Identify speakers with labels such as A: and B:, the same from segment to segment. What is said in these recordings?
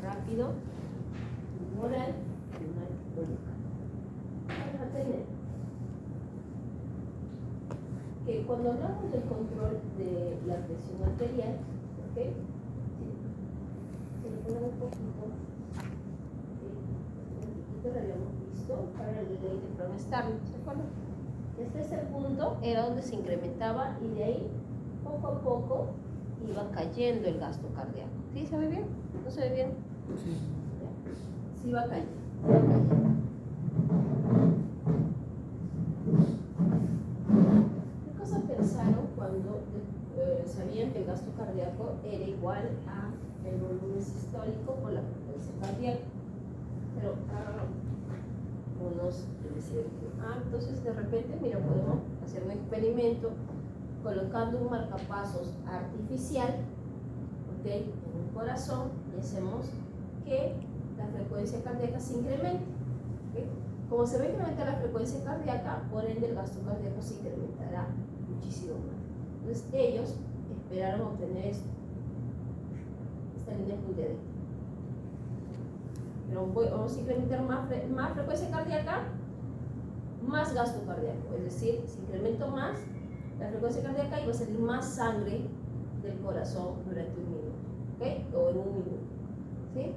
A: rápido, moral, final, tónica. Vamos a tener que cuando hablamos del control de la presión arterial, ¿ok? Se lo ponemos un poquito, lo habíamos visto para el delay de From Starling, ¿se acuerdan? Este es el punto, era donde se incrementaba y de ahí poco a poco iba cayendo el gasto cardíaco. ¿Sí se ve bien? ¿No se ve bien?
B: Sí.
A: Sí va cayendo. ¿Qué cosa pensaron cuando sabían que el gasto cardíaco era igual a el volumen sistólico por la frecuencia cardíaca? Pero unos decían, entonces de repente, mira, podemos hacer un experimento colocando un marcapasos artificial, ¿ok?, en un corazón, y hacemos que la frecuencia cardíaca se incremente, ¿okay? Como se va a incrementar la frecuencia cardíaca, por ende el gasto cardíaco se incrementará muchísimo más. Entonces ellos esperaron obtener esto, esta línea punteadita. Pero vamos a incrementar más frecuencia cardíaca, más gasto cardíaco, es decir, si incremento más la frecuencia cardíaca, iba a salir más sangre del corazón durante un minuto, ¿ok? O en un minuto, ¿sí?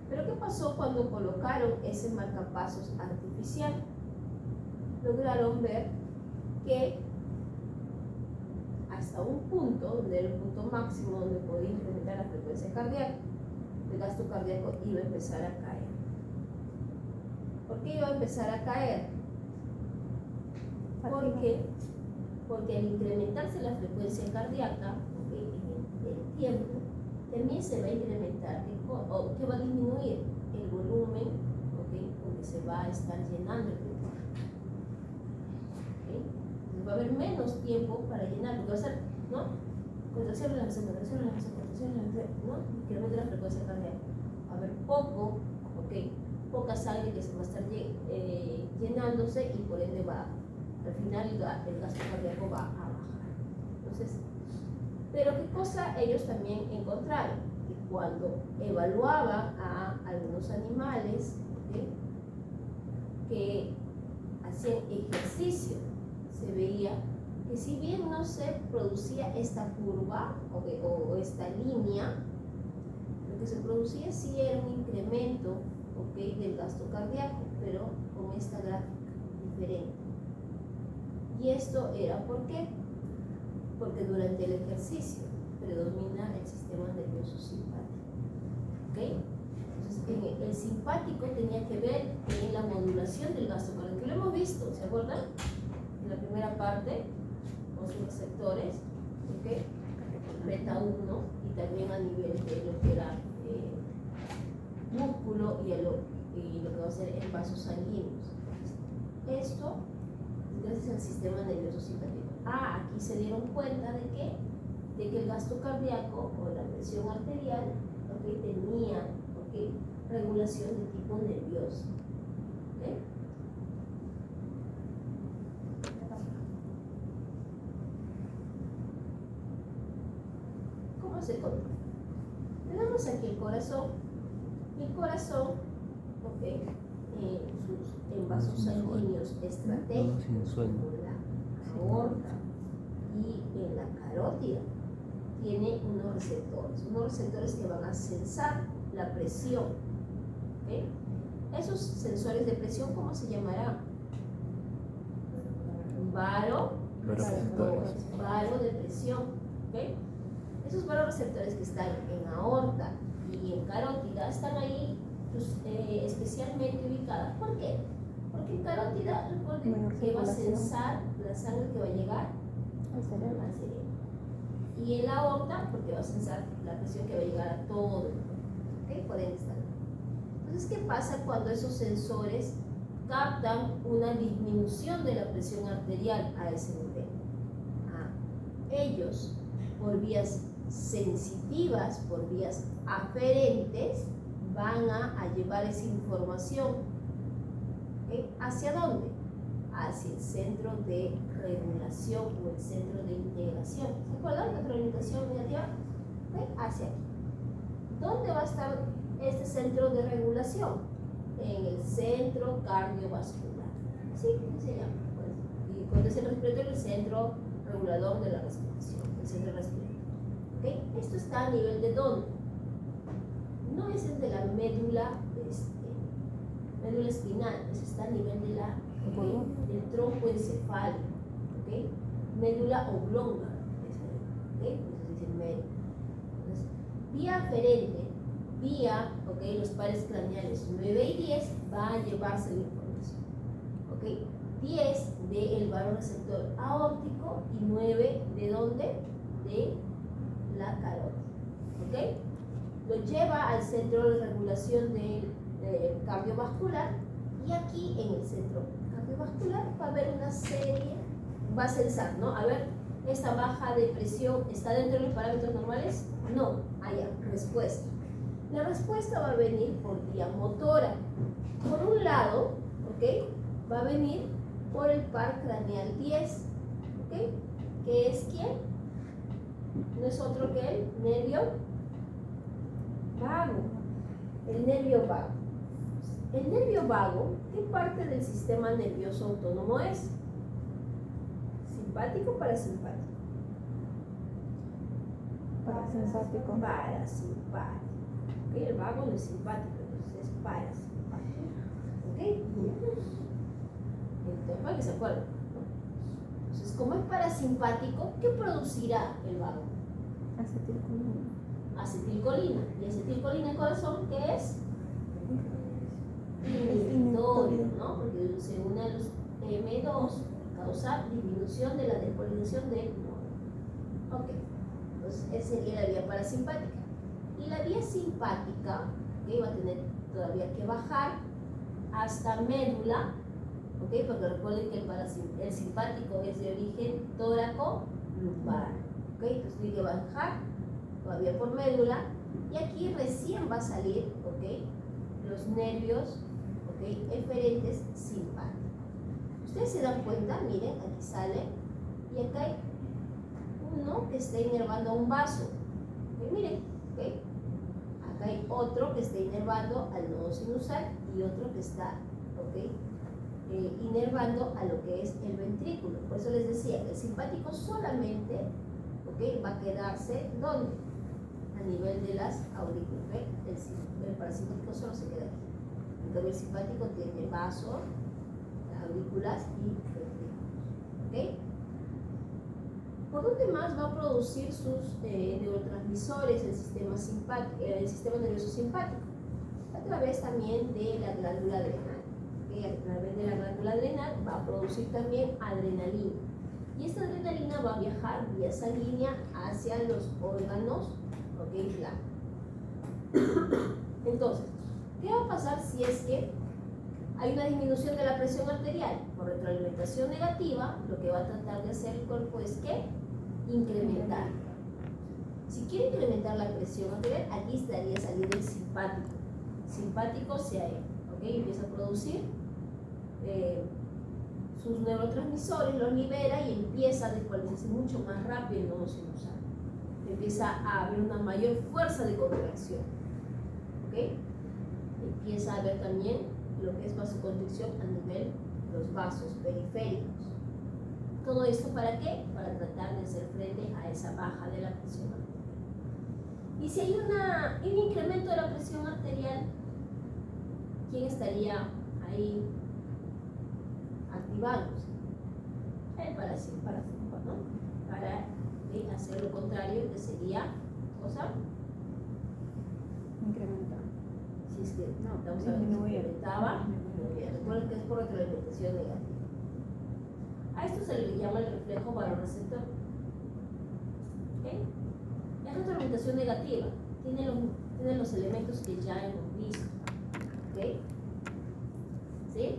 A: Pero ¿qué pasó cuando colocaron ese marcapasos artificial? Lograron ver que hasta un punto, donde era el punto máximo donde podía incrementar la frecuencia cardíaca, el gasto cardíaco iba a empezar a caer. ¿Por qué iba a empezar a caer? Porque al incrementarse la frecuencia cardíaca, en el tiempo, también se va a incrementar, o que va a disminuir el volumen, porque se va a estar llenando el pulmón. Va a haber menos tiempo para llenar, porque va a ser, ¿no? Contracción, relajación, contracción, relajación, contracción, relajación, ¿no? Incremento de la frecuencia cardíaca. Va a haber poca sangre que se va a estar llenándose y por ende va, al final el gasto cardíaco va a bajar. Entonces, pero ¿qué cosa ellos también encontraron? Que cuando evaluaban a algunos animales, que hacían ejercicio, se veía que si bien no se producía esta curva o esta línea, lo que se producía sí era un incremento, del gasto cardíaco, pero con esta gráfica diferente. Y esto era ¿por qué? Porque durante el ejercicio predomina el sistema nervioso simpático, Entonces, el simpático tenía que ver en la modulación del gasto cardíaco. Lo hemos visto, ¿se acuerdan? En la primera parte, con sus receptores, beta 1, y también a nivel de lo que era músculo y lo que va a ser en vasos sanguíneos. Esto gracias al sistema nervioso simpático. Aquí se dieron cuenta de que el gasto cardíaco o la presión arterial tenía regulación de tipo nervioso. ¿Cómo se controla? Tenemos aquí el corazón. El corazón, en vasos sanguíneos estratégicos como la aorta y en la carótida, tiene unos receptores que van a sensar la presión. Esos sensores de presión, ¿cómo se llamarán? Baroreceptores. Baro de presión. Esos baroreceptores que están en aorta y en carótida están ahí especialmente ubicadas. ¿Por qué? Porque en carótida, recuerden que va a sensar la sangre que va a llegar al cerebro. Y en la aorta, porque va a sensar la presión que va a llegar a todo el cuerpo. Por ende están. Entonces, ¿qué pasa cuando esos sensores captan una disminución de la presión arterial a ese nivel? Ellos, por vías sensitivas, por vías aferentes, van a llevar esa información ¿hacia dónde? Hacia el centro de regulación o el centro de integración. ¿Se acuerdan? Retroalimentación negativa, hacia aquí. ¿Dónde va a estar este centro de regulación, en el centro cardiovascular. ¿Sí? ¿Qué se llama? Pues, y cuando es el respiratorio, el centro regulador de la respiración, el centro respiratorio. ¿Okay? Esto está a nivel de ¿dónde? No es el de la médula, médula espinal, eso está a nivel de la, del tronco encefálico, ¿okay? Médula oblonga, ¿okay? Eso se dice médula. Entonces, vía aferente, vía, ¿okay? Los pares craneales 9 y 10 va a llevarse la información, ¿okay? 10 del varoreceptor aórtico y 9 ¿de dónde? De la carótida, ¿ok? Lo lleva al centro de regulación del cardiovascular, y aquí en el centro cardiovascular va a haber una serie, va a censar, ¿no? A ver, esta baja de presión está dentro de los parámetros normales. No, haya respuesta. La respuesta va a venir por vía motora. Por un lado, ¿ok? Va a venir por el par craneal 10, ¿ok? ¿Que es quién? No es otro que el nervio vago. El nervio vago. El nervio vago, ¿qué parte del sistema nervioso autónomo es? ¿Simpático o parasimpático?
B: Parasimpático.
A: Parasimpático. ¿Okay? El vago no es simpático, entonces es parasimpático. ¿Ok? Entonces, para que se acuerden, ¿no? Entonces, como es parasimpático, ¿qué producirá el vago?
B: Acetilcolina.
A: Acetilcolina. ¿Y acetilcolina en corazón qué es? Inhibitorio, ¿no? Porque se une a los M2, causa disminución de la despolarización del nódulo. Ok, entonces esa sería la vía parasimpática. Y la vía simpática, ¿okay? Va a tener todavía que bajar hasta médula, ¿ok? Porque recuerden que el simpático es de origen tóraco-lumbar, ¿ok? Entonces tiene que bajar todavía por médula, y aquí recién va a salir, ¿ok? Los nervios, ¿ok? Eferentes simpáticos. Ustedes se dan cuenta, miren, aquí sale, y acá hay uno que está inervando a un vaso, ¿ok? Miren, ¿ok? Acá hay otro que está inervando al nodo sinusal y otro que está, ¿ok? Inervando a lo que es el ventrículo. Por eso les decía que el simpático solamente, ¿ok? Va a quedarse, ¿dónde? A nivel de las aurículas, ¿ok? El parasimpático solo se queda aquí. En cambio, el simpático tiene vasos, aurículas y ventrículos, ¿ok? ¿Por dónde más va a producir sus neurotransmisores el sistema nervioso simpático? A través también de la glándula adrenal. ¿Okay? A través de la glándula adrenal va a producir también adrenalina. Y esta adrenalina va a viajar vía sanguínea hacia los órganos, ¿ok? Entonces, ¿qué va a pasar si es que hay una disminución de la presión arterial? Por retroalimentación negativa, lo que va a tratar de hacer el cuerpo es que incrementar. Si quiere incrementar la presión arterial, aquí estaría saliendo el simpático. Simpático ¿ok? Empieza a producir sus neurotransmisores, los libera y empieza a despolarizarse mucho más rápido el nodo sinusal. Empieza a haber una mayor fuerza de contracción, ¿ok? Empieza a haber también lo que es vasoconstricción a nivel de los vasos periféricos. ¿Todo esto para qué? Para tratar de hacer frente a esa baja de la presión arterial. Y si hay un incremento de la presión arterial, ¿quién estaría ahí activándose? El parasimpático, ¿no? Para hacer lo contrario, que sería, cosa,
B: Incrementar.
A: si es que
B: No,
A: estamos hablando de que incrementaba, recuerden que es por retroalimentación negativa. A esto se le llama el reflejo varoreceptor. ¿Ok? La retroalimentación negativa tiene los elementos que ya hemos visto. ¿Ok? ¿Sí?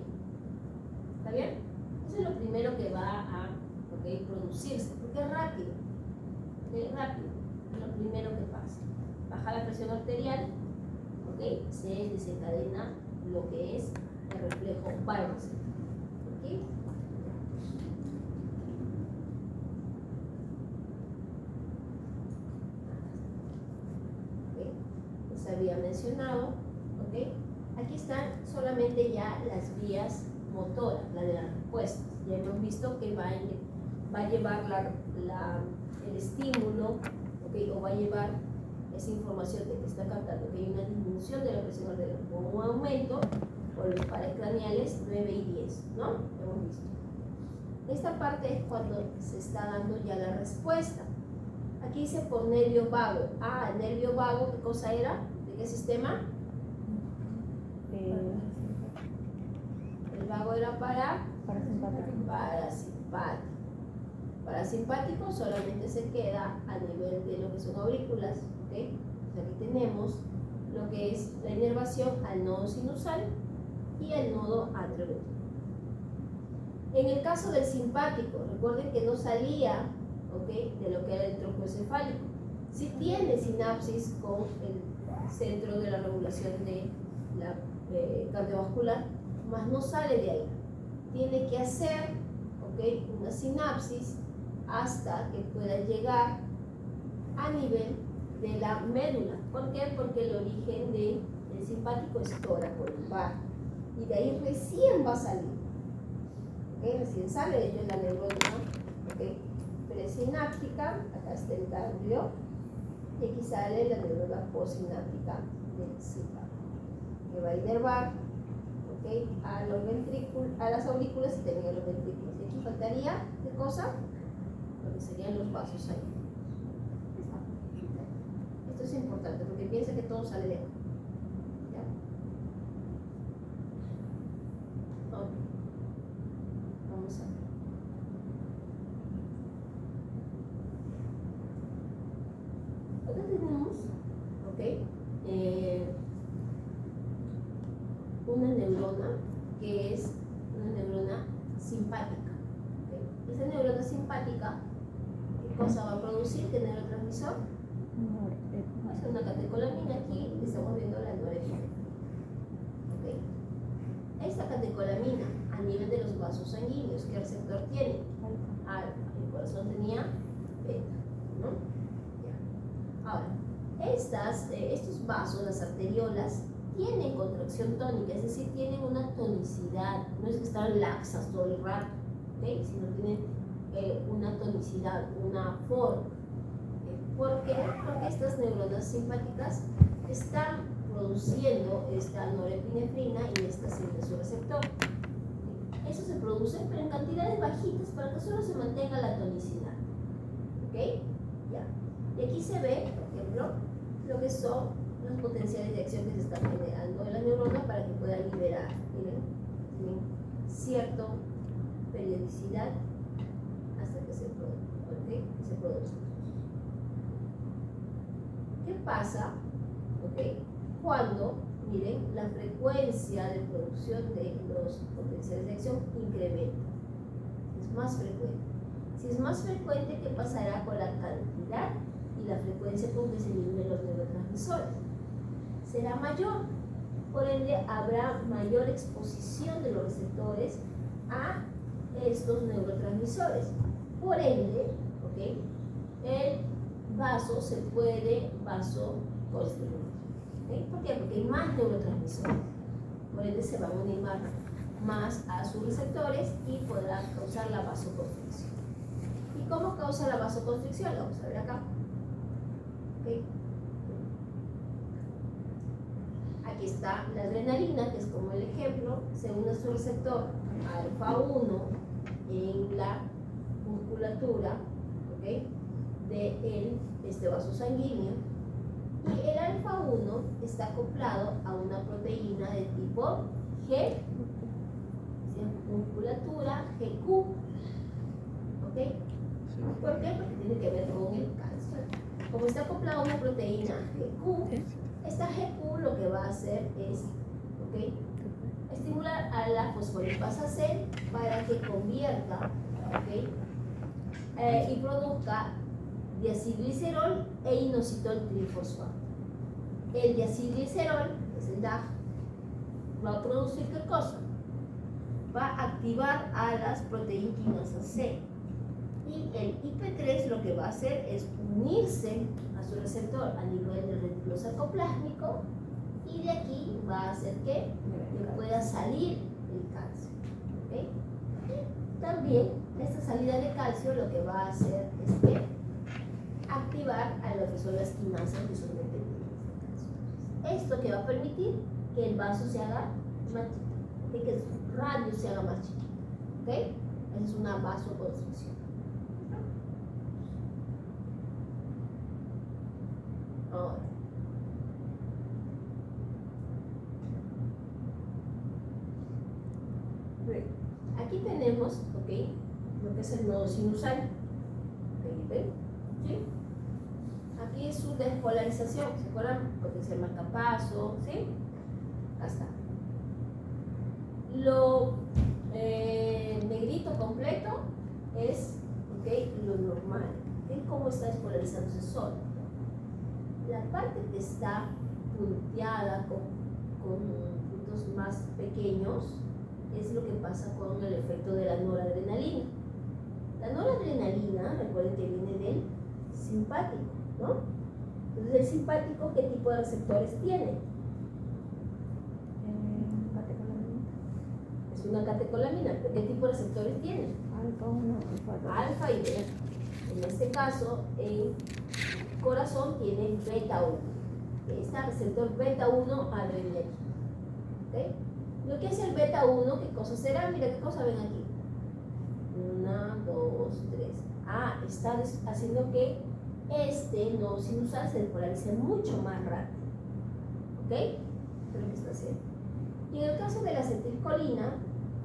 A: ¿Está bien? Eso es lo primero que va a producirse, porque es rápido. ¿Ok? Rápido. Es lo primero que pasa. Baja la presión arterial, ¿ok? Se desencadena lo que es el reflejo varoreceptor. ¿Ok? se había mencionado, ¿ok? Aquí están solamente ya las vías motoras, la de las respuestas. Ya hemos visto que va a llevar el estímulo, ¿ok? O va a llevar esa información de que está captando que hay una disminución de la presión arterial o un aumento por los pares craneales 9 y 10, ¿no? Hemos visto. Esta parte es cuando se está dando ya la respuesta. Aquí dice por nervio vago. Ah, el nervio vago, ¿qué cosa era? ¿De qué sistema? El vago era
B: Parasimpático.
A: Parasimpático. Parasimpático solamente se queda a nivel de lo que son aurículas, ¿ok? Entonces aquí tenemos lo que es la inervación al nodo sinusal y el nodo anteroventricular. En el caso del simpático, recuerden que no salía, ¿ok?, de lo que era el tronco encefálico. Sí tiene sinapsis con el centro de la regulación de la cardiovascular, mas no sale de ahí. Tiene que hacer, ¿ok?, una sinapsis hasta que pueda llegar a nivel de la médula. ¿Por qué? Porque el origen del simpático es tóraco-lumbar y de ahí recién va a salir. ¿Okay? Recién sale, de hecho es la neurona, ¿okay?, presináptica, acá está el ganglio, y aquí sale la neurona postsináptica del simpático, que va a inervar, ¿okay?, a las aurículas y también a los ventrículos. Y aquí faltaría, ¿qué cosa? Lo que serían los vasos ahí. Esto es importante porque piensa que todo sale de aquí. ¿Ya? Ok. Vamos a ver. Acá tenemos, ¿ok?, una neurona que es una neurona simpática. ¿Okay? Esa neurona simpática, ¿qué cosa va a producir? ¿Qué neurotransmisor? Es una catecolamina. Aquí estamos viendo la norepinefrina. ¿Okay? Esta catecolamina a nivel de los vasos sanguíneos, ¿qué receptor tiene? Alfa. El corazón tenía beta, ¿no? Ya. Ahora, estos vasos, las arteriolas, tienen contracción tónica, es decir, tienen una tonicidad. No es que están laxas todo el rato, ¿okay?, sino tienen una tonicidad, una forma. ¿Por qué? Porque estas neuronas simpáticas están produciendo esta norepinefrina y esta receptor. Eso se produce, pero en cantidades bajitas para que solo se mantenga la tonicidad. ¿Ok? Ya. Y aquí se ve, por ejemplo, lo que son los potenciales de acción que se están generando en la neurona para que puedan liberar. Miren, tienen cierta periodicidad hasta que se produce. ¿Okay? Se produce. ¿Qué pasa? ¿Okay? Cuando, miren, la frecuencia de producción de los potenciales de acción incrementa. Es más frecuente. Si es más frecuente, ¿qué pasará con la cantidad y la frecuencia con que se liberan los neurotransmisores? Será mayor. Por ende, habrá mayor exposición de los receptores a estos neurotransmisores. Por ende, ¿okay?, el vaso se puede vasoconstrictor. ¿Okay? ¿Por qué? Porque hay más neurotransmisores. Por ende, se van a unir más a sus receptores y podrá causar la vasoconstricción. ¿Y cómo causa la vasoconstricción? La vamos a ver acá. ¿Okay? Aquí está la adrenalina, que es como el ejemplo, se une a su receptor alfa 1 en la musculatura, ¿okay?, de este vaso sanguíneo, y el alfa 1 está acoplado a una proteína de tipo G, musculatura GQ. ¿Ok? ¿Por qué? Porque tiene que ver con el cáncer. Como está acoplado a una proteína GQ, esta GQ lo que va a hacer es, ¿ok?, estimular a la fosfolipasa C para que convierta, ¿ok?, y produzca diacilglicerol e inositol trifosfato. El diacilglicerol, que es el DAG, va a producir ¿qué cosa? Va a activar a las proteínquinasas C. Y el IP3 lo que va a hacer es unirse a su receptor a nivel del retículo sarcoplásmico y de aquí va a hacer que pueda salir el calcio. ¿Okay? Y también esta salida de calcio lo que va a hacer es que activar a lo que son las quinasas que son dependientes de calcio. Esto que va a permitir que el vaso se haga más chiquito, que el radio se haga más chiquito. ¿Okay? Esa es una vasoconstricción. Ahora, aquí tenemos, ¿ok?, lo que es el nodo sinusal. ¿Ven? ¿Sí? Aquí es su despolarización. ¿Se acuerdan? Potencial marcapaso, ¿sí? Acá está. Lo negrito completo es, ¿ok?, lo normal. ¿Okay? ¿Cómo está despolarizándose solo? La parte que está punteada con puntos más pequeños es lo que pasa con el efecto de la noradrenalina. La noradrenalina, recuerden que viene del simpático, ¿no? Entonces, el simpático, ¿qué tipo de receptores tiene? Es una catecolamina, pero ¿qué tipo de receptores tiene?
B: Alfa 1, alfa 2.
A: Alfa y beta. En este caso, el corazón tiene beta 1. Está receptor beta 1 adrenérgico. ¿Okay? Lo que hace el beta 1, ¿qué cosa será? Mira qué cosa ven aquí. 1, 2, 3. Ah, está haciendo que este nodo sinusal se despolarice mucho más rápido. ¿Ok? Eso es lo que está haciendo. Y en el caso de la acetilcolina,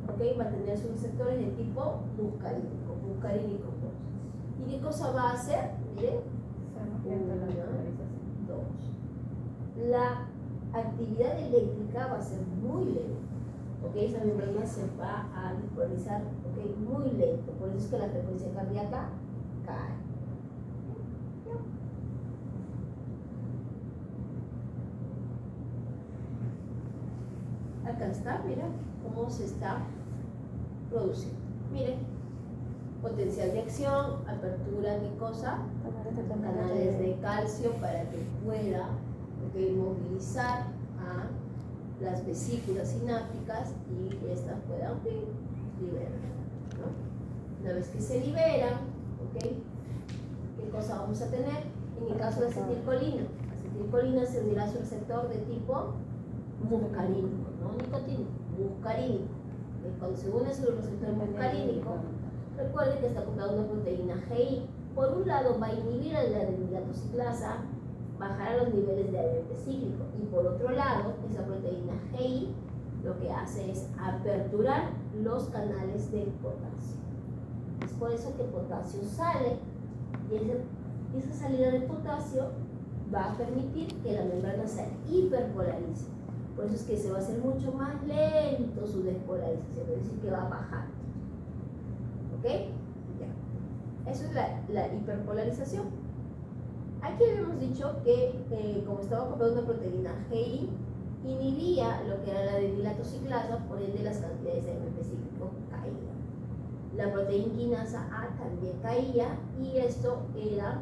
A: ¿ok?, va a tener sus receptores de tipo muscarínico, muscarínico 2. ¿Y qué cosa va a hacer? Miren. 1, 2. La actividad eléctrica va a ser muy lenta. ¿Ok? Esa membrana se va a despolarizar, ¿ok?, muy lento. Por eso es que la frecuencia cardíaca cae. Acá está, mira cómo se está produciendo. Miren, potencial de acción, apertura de cosa, canales de calcio para que pueda, ¿ok?, movilizar a las vesículas sinápticas y estas puedan liberar, ¿no? Una vez que se liberan, ¿ok?, ¿qué cosa vamos a tener? En el caso de acetilcolina, acetilcolina se unirá a su receptor de tipo muscarínico, no nicotínico, muscarínico. Cuando se une a su receptor muscarínico, recuerden que está acoplado a una proteína GI. Por un lado va a inhibir a la adenolatociclasa, bajar a los niveles de ADP cíclico, y por otro lado, esa proteína GI lo que hace es aperturar los canales del potasio. Es por eso que el potasio sale, y esa salida de potasio va a permitir que la membrana se hiperpolarice. Por eso es que se va a hacer mucho más lento su despolarización, es decir, que va a bajar. ¿Ok? Ya. Eso es la hiperpolarización. Aquí habíamos dicho que como estaba acoplado una proteína GI, inhibía lo que era la adenolatociclasa, por ende las cantidades de AMP cíclico caían. La proteína quinasa A también caía, y esto era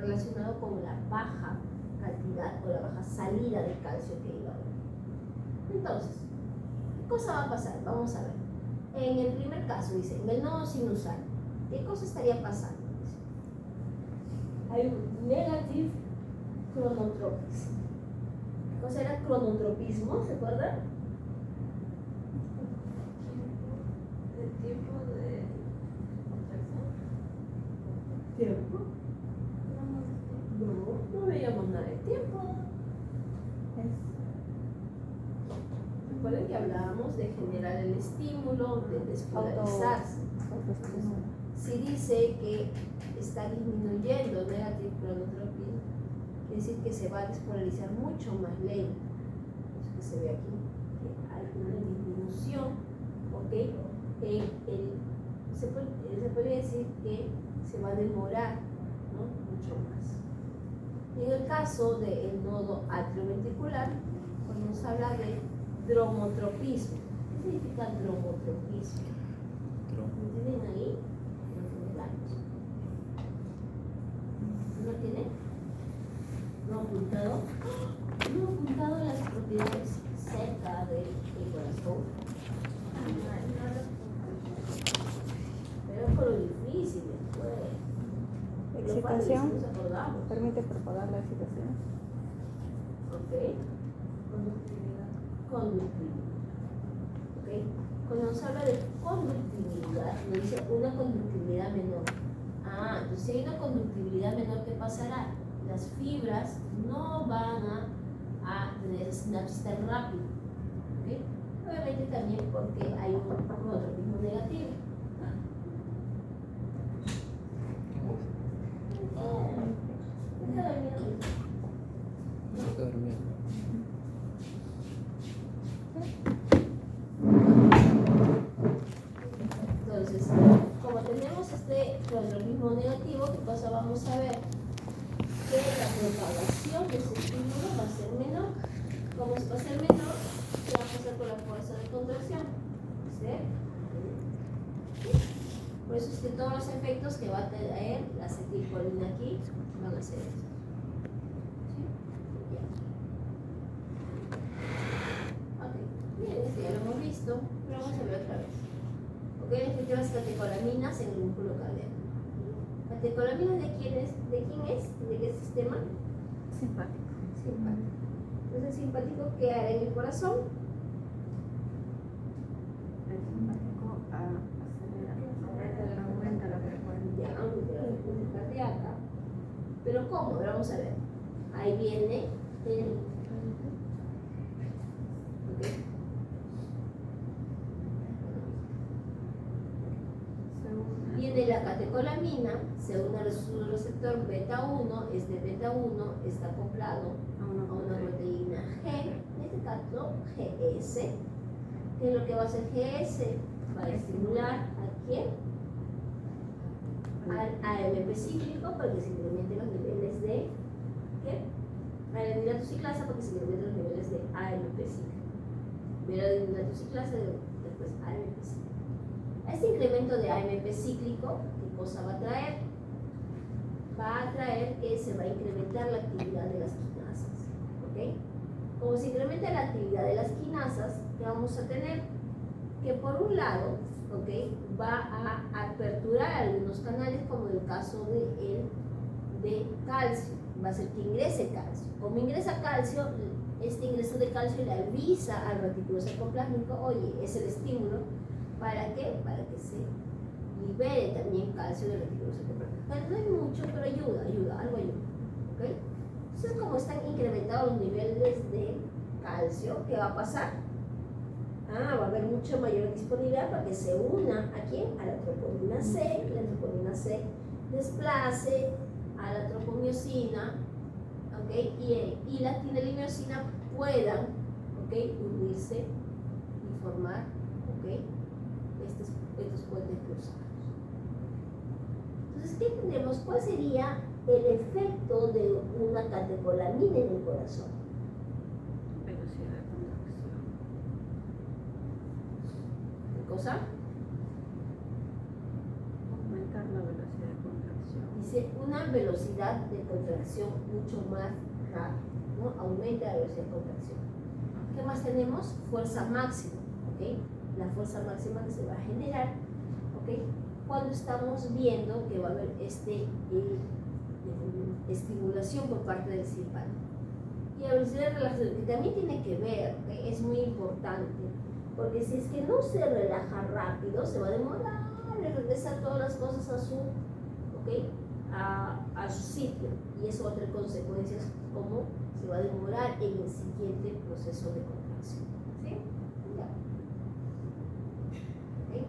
A: relacionado con la baja cantidad o la baja salida de calcio que iba a haber. Entonces, ¿qué cosa va a pasar? Vamos a ver. En el primer caso, dice, en el nodo sinusal, ¿qué cosa estaría pasando? Hay un negative chronotropismo. ¿Qué cosa era cronotropismo? ¿Se acuerdan?
C: ¿El tiempo de contracción?
A: ¿Tiempo? No veíamos nada de tiempo. Recuerden que hablábamos de generar el estímulo, de despolarizarse. Si dice que está disminuyendo negative chronotropismo, quiere decir que se va a despolarizar mucho más lento. Eso que se ve aquí, que hay una disminución, ¿ok? Se puede decir que se va a demorar, ¿no?, mucho más. Y en el caso del nodo atrioventricular, pues nos habla de dromotropismo. ¿Qué significa dromotropismo? ¿Lo tienen ahí? apuntado? No he apuntado las propiedades cerca del corazón. Pero es por lo difícil después.
B: Excitación.
A: Nos acordamos.
B: Permite propagar la excitación.
A: Ok. Conductividad. Ok. Cuando nos habla de conductividad, nos dice una conductividad menor. Ah, entonces si hay una conductividad menor, ¿qué pasará? Las fibras no van a tener sinapsis tan rápido. ¿Okay? Obviamente también porque hay un cromotropismo negativo.
D: Está durmiendo.
A: Entonces, como tenemos este cromotropismo negativo, ¿qué pasa? Vamos a ver que la propagación de ese estímulo va a ser menor. Como va a ser menor, ¿qué va a pasar con la fuerza de contracción? ¿Sí? Por eso es que todos los efectos que va a traer la acetilcolina aquí van a ser estos. ¿Sí? Ya. Ok, bien, esto ya lo hemos visto, pero vamos a ver otra vez. Ok, expliqué las catecolaminas en el músculo cardíaco. ¿Catecolaminas de quién es? ¿De quién es? ¿De qué sistema?
B: Simpático.
A: Simpático. Entonces el simpático, ¿qué hará en el corazón?
B: El simpático aumenta la frecuencia.
A: Ya, aumenta la frecuencia cardíaca. ¿Pero cómo? Ahora vamos a ver. Ahí viene el... Ok. Viene la catecolamina, se une al receptor beta 1, este beta 1 está acoplado a una proteína G, en este caso GS. ¿Qué es lo que va a hacer GS? Va a estimular a quién? Al AMP cíclico para que se incrementen los niveles de ¿qué? Adeninato ciclasa para que se incrementen los niveles de AMP cíclico. Primero adeninato ciclasa, después AMP cíclico. Este incremento de AMP cíclico, ¿qué cosa va a traer? Va a traer que se va a incrementar la actividad de las quinasas. ¿Ok? Como se incrementa la actividad de las quinasas, ¿qué vamos a tener? Que por un lado, ¿ok? Va a aperturar algunos canales, como el caso de calcio. Va a hacer que ingrese calcio. Como ingresa calcio, este ingreso de calcio le avisa al retículo sarcoplásmico, oye, es el estímulo. ¿Para qué? Para que se libere también calcio del retículo sarcoplásmico. Bueno, no hay mucho, pero ayuda, algo ayuda. ¿Ok? Entonces, como están incrementados los niveles de calcio, ¿qué va a pasar? Va a haber mucha mayor disponibilidad para que se una ¿a quién? A la troponina C, y la troponina C desplace a la tropomiosina, ¿ok? Y la tinelimiosina puedan, ¿ok? Unirse y formar, ¿ok? Estos puentes cruzados. Entonces, ¿qué tenemos? ¿Cuál sería el efecto de una catecolamina en el corazón?
B: Velocidad de contracción.
A: ¿Qué cosa?
B: Aumentar la velocidad de contracción.
A: Dice una velocidad de contracción mucho más rápida, ¿no? Aumenta la velocidad de contracción. ¿Qué más tenemos? Fuerza máxima, ¿ok? La fuerza máxima que se va a generar, ¿ok? Cuando estamos viendo que va a haber estimulación por parte del simpático. Y la velocidad de relajación, que también tiene que ver, ¿ok? Es muy importante, porque si es que no se relaja rápido, se va a demorar en regresar todas las cosas a su, ¿ok? A su sitio, y eso va a tener consecuencias como se va a demorar en el siguiente proceso de contracción. ¿Sí? Ya. ¿Okay?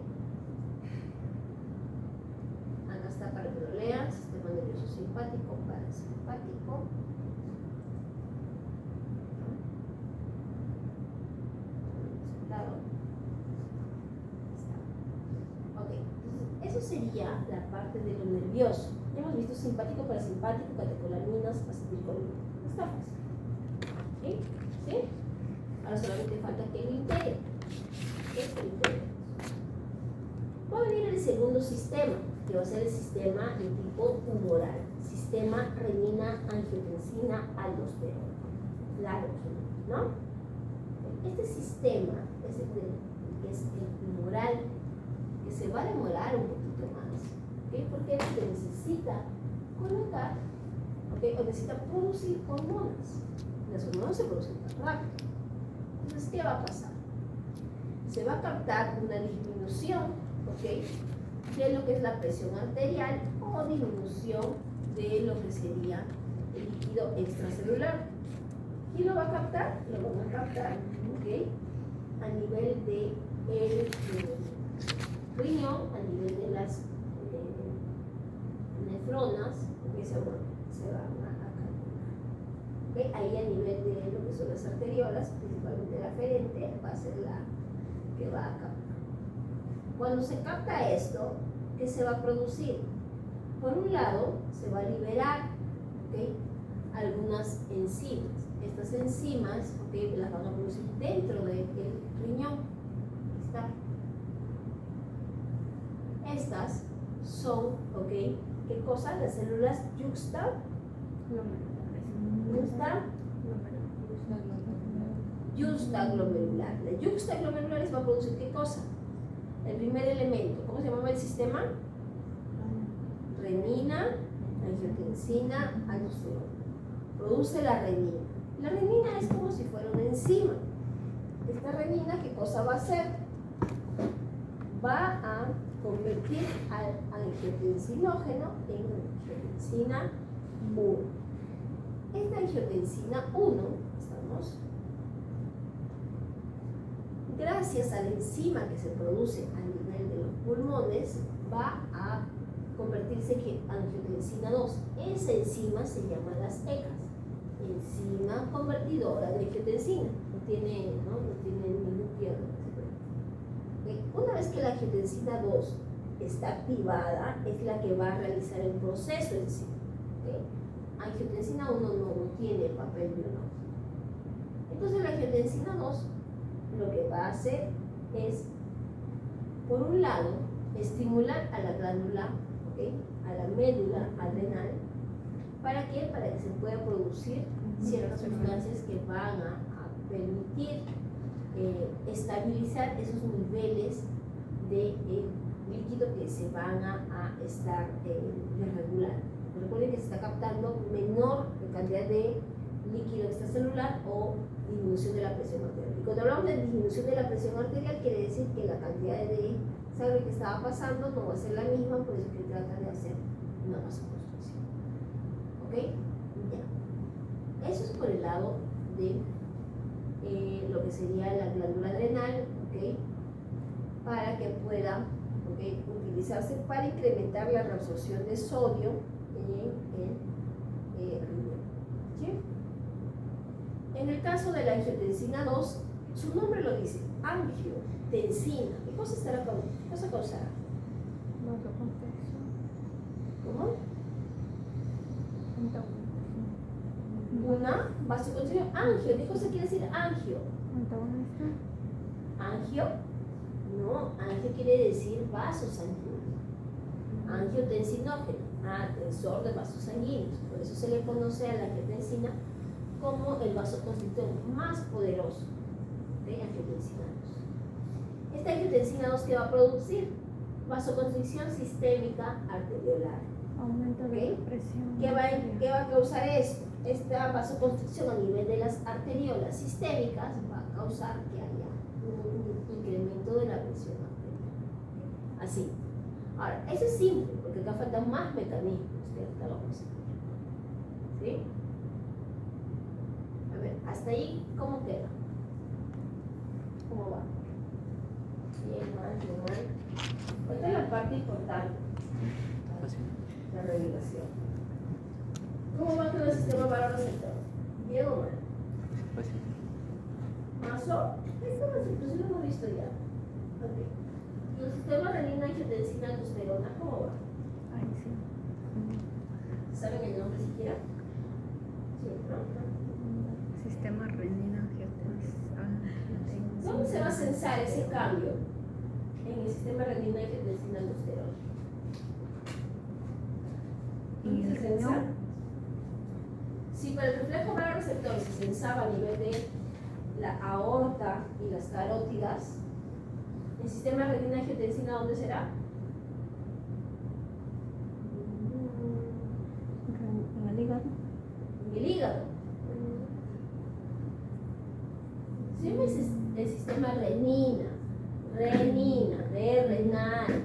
A: Acá está para que lo lean: sistema nervioso simpático, parasimpático. Ok, entonces eso sería la parte de lo nervioso. Ya hemos visto simpático, parasimpático, catecolaminas, acetilcolina. Está fácil. ¿Sí? ¿Sí? Ahora solamente falta que lo integre. Va a venir el segundo sistema. que va a ser el sistema de tipo tumoral, sistema renina-angiotensina-aldosterona. Claro, ¿no? Este sistema es el tumoral, que se va a demorar un poquito más, ¿okay? Porque es que necesita colocar, ¿okay? O necesita producir hormonas. Las hormonas se producen tan rápido. Entonces, ¿qué va a pasar? Se va a captar una disminución, ¿okay?, de lo que es la presión arterial o disminución de lo que sería el líquido extracelular. ¿Quién lo va a captar? Lo van a captar, ¿okay?, a nivel de el riñón, a nivel de las nefronas, que se van a captar. ¿Okay? Ahí a nivel de lo que son las arteriolas, principalmente la aferente, va a ser la que va a captar. Cuando se capta esto, ¿qué se va a producir? Por un lado, se va a liberar, ¿okay?, algunas enzimas. Estas enzimas, ¿okay?, las van a producir dentro del riñón. Ahí está. Estas son, ¿ok?, ¿qué cosa? Las células yuxtaglomerular. La yuxtaglomerulares va a producir ¿qué cosa? El primer elemento. ¿Cómo se llama el sistema? Renina, angiotensina, aldosterona. Produce la renina. La renina es como si fuera una enzima. Esta renina, ¿qué cosa va a hacer? Va a convertir al angiotensinógeno en angiotensina 1. Esta angiotensina 1, gracias a la enzima que se produce a nivel de los pulmones, va a convertirse en angiotensina 2. Esa enzima se llama las ECAs, enzima convertidora de angiotensina. No tiene ningún pierde. Una vez que la angiotensina 2 está activada, es la que va a realizar el proceso en sí. Angiotensina 1 no tiene papel biológico. Entonces la angiotensina 2 lo que va a hacer es, por un lado, estimular a la glándula, ¿okay?, a la médula adrenal. ¿Para qué? Para que se pueda producir ciertas sustancias que van a permitir estabilizar esos niveles de líquido que se van a estar desregulando. Recuerden que se está captando menor cantidad de líquido extracelular o disminución de la presión arterial. Y cuando hablamos de disminución de la presión arterial, quiere decir que la cantidad de sangre que estaba pasando no va a ser la misma, por eso que trata de hacer una vasoconstricción. ¿Ok? Ya. Eso es por el lado de lo que sería la glándula adrenal, ¿ok?, para que pueda, ¿okay?, utilizarse para incrementar la reabsorción de sodio en el riñón. ¿Sí? En el caso de la angiotensina 2, su nombre lo dice, angiotensina. ¿Qué cosa estará con? ¿Qué cosa causará? ¿Cómo? Una vasoconstricción. Angio. ¿Qué cosa quiere decir angio? Angio. No, angio quiere decir vaso sanguíneo. Angiotensinógeno, tensor de vasos sanguíneos. Por eso se le conoce a la angiotensina como el vasoconstrictor más poderoso de angiotensina 2. Esta angiotensina 2, ¿qué va a producir? Vasoconstricción sistémica arteriolar.
B: Aumento de la presión.
A: ¿Qué va a causar esto? Esta vasoconstricción a nivel de las arteriolas sistémicas va a causar que haya un incremento de la presión arterial. Así. Ahora, eso es simple, porque acá faltan más mecanismos que ahorita lo vamos a ver. ¿Sí? A ver, hasta ahí, ¿cómo queda? ¿Cómo va? Bien, mal. Esta es la parte importante. La regulación. ¿Cómo va con el sistema valor-receptor? ¿Bien o mal? ¿Mazo? Esto lo hemos visto ya. Ok. ¿Y el sistema renina-angiotensina-aldosterona cómo va?
B: Ahí sí.
A: ¿Saben el nombre siquiera? Sí, ¿no?
B: Sistema renina-angiotensina.
A: ¿Cómo se va a censar ese cambio en el sistema renina-angiotensina-aldosterona?
B: ¿Y el
A: Entonces, sensar.
B: riñón?
A: Si para el reflejo baroreceptor se sensaba a nivel de la aorta y las carótidas, el sistema renina-angiotensina, ¿dónde será?
B: En el hígado.
A: En el hígado. Se llama el sistema renina, de renal.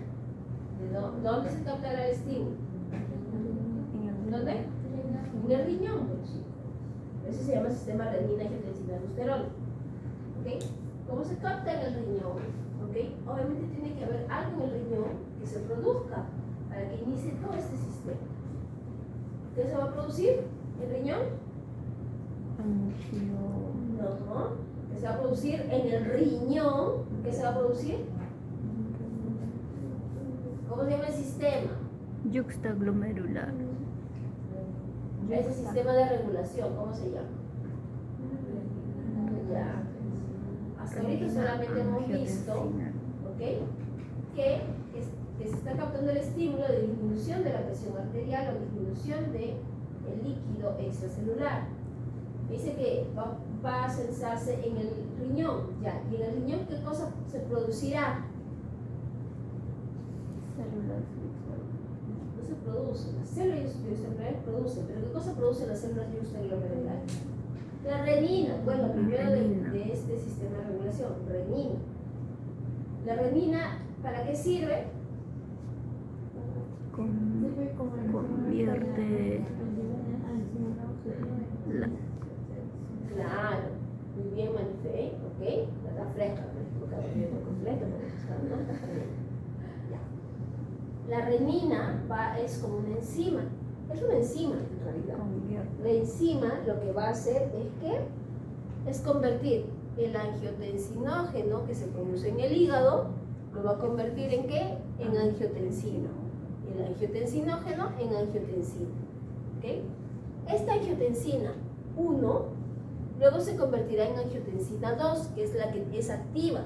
A: ¿Dónde se capta el estímulo? ¿Dónde? En el riñón, pues, chicos. Eso se llama sistema renina-angiotensina-aldosterona. ¿Ok? ¿Cómo se capta en el riñón? ¿Ok? Obviamente tiene que haber algo en el riñón que se produzca para que inicie todo este sistema. ¿Qué se va a producir? ¿El riñón? No. ¿Qué se va a producir en el riñón? ¿Qué se va a producir? ¿Cómo se llama el sistema?
B: Yuxtaglomerular.
A: Ese sistema de regulación, ¿cómo se llama? Ya. Hasta ahorita solamente hemos visto, ¿ok? Que se está captando el estímulo de disminución de la presión arterial o disminución del líquido extracelular. Dice que va a sensarse en el riñón, ya. ¿Y en el riñón qué cosa se producirá?
B: Células.
A: No se produce. Las células yuxtaglomerulares producen, pero ¿qué cosa producen las células yuxtaglomerulares? La renina, bueno, primero de este sistema de regulación, renina. La renina, ¿para qué sirve?
B: Convierte la...
A: Claro, muy bien, Manifei, ¿ok? Está fresca, porque está completo, ya. La renina es como una enzima, es una enzima en realidad. La enzima lo que va a hacer es convertir el angiotensinógeno que se produce en el hígado, lo va a convertir ¿en qué? En angiotensina. El angiotensinógeno en angiotensina. ¿Okay? Esta angiotensina 1 luego se convertirá en angiotensina 2, que es la que es activa.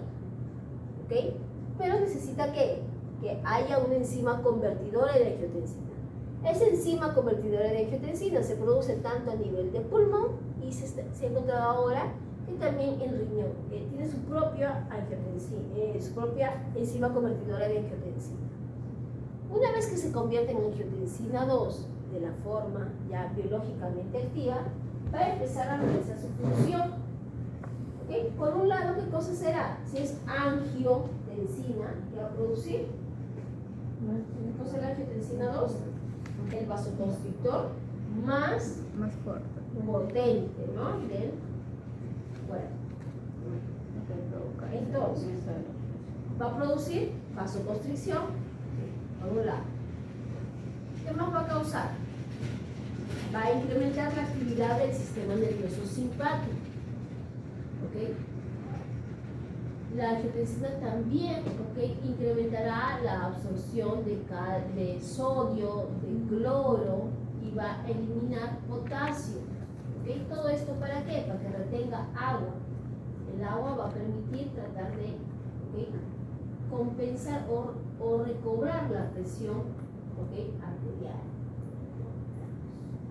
A: ¿Okay? Pero necesita que haya una enzima convertidora de angiotensina. Esa enzima convertidora de angiotensina se produce tanto a nivel de pulmón y se ha encontrado ahora que también el riñón tiene su propia angiotensina, su propia enzima convertidora de angiotensina. Una vez que se convierte en angiotensina 2 de la forma ya biológicamente activa, va a empezar a realizar su función. ¿Okay? Por un lado, ¿qué cosa será? Si es angiotensina, ¿qué va a producir? ¿Qué cosa es la angiotensina 2? El vasoconstrictor más
B: fuerte.
A: potente, ¿no? Del cuerpo. Entonces, va a producir vasoconstricción, por un lado. ¿Qué más va a causar? Va a incrementar la actividad del sistema nervioso simpático. ¿Ok? La angiotensina también, ¿ok?, incrementará la absorción de sodio, de cloro y va a eliminar potasio. ¿Ok? Todo esto ¿para qué? Para que retenga agua. El agua va a permitir tratar de compensar o recobrar la presión arterial.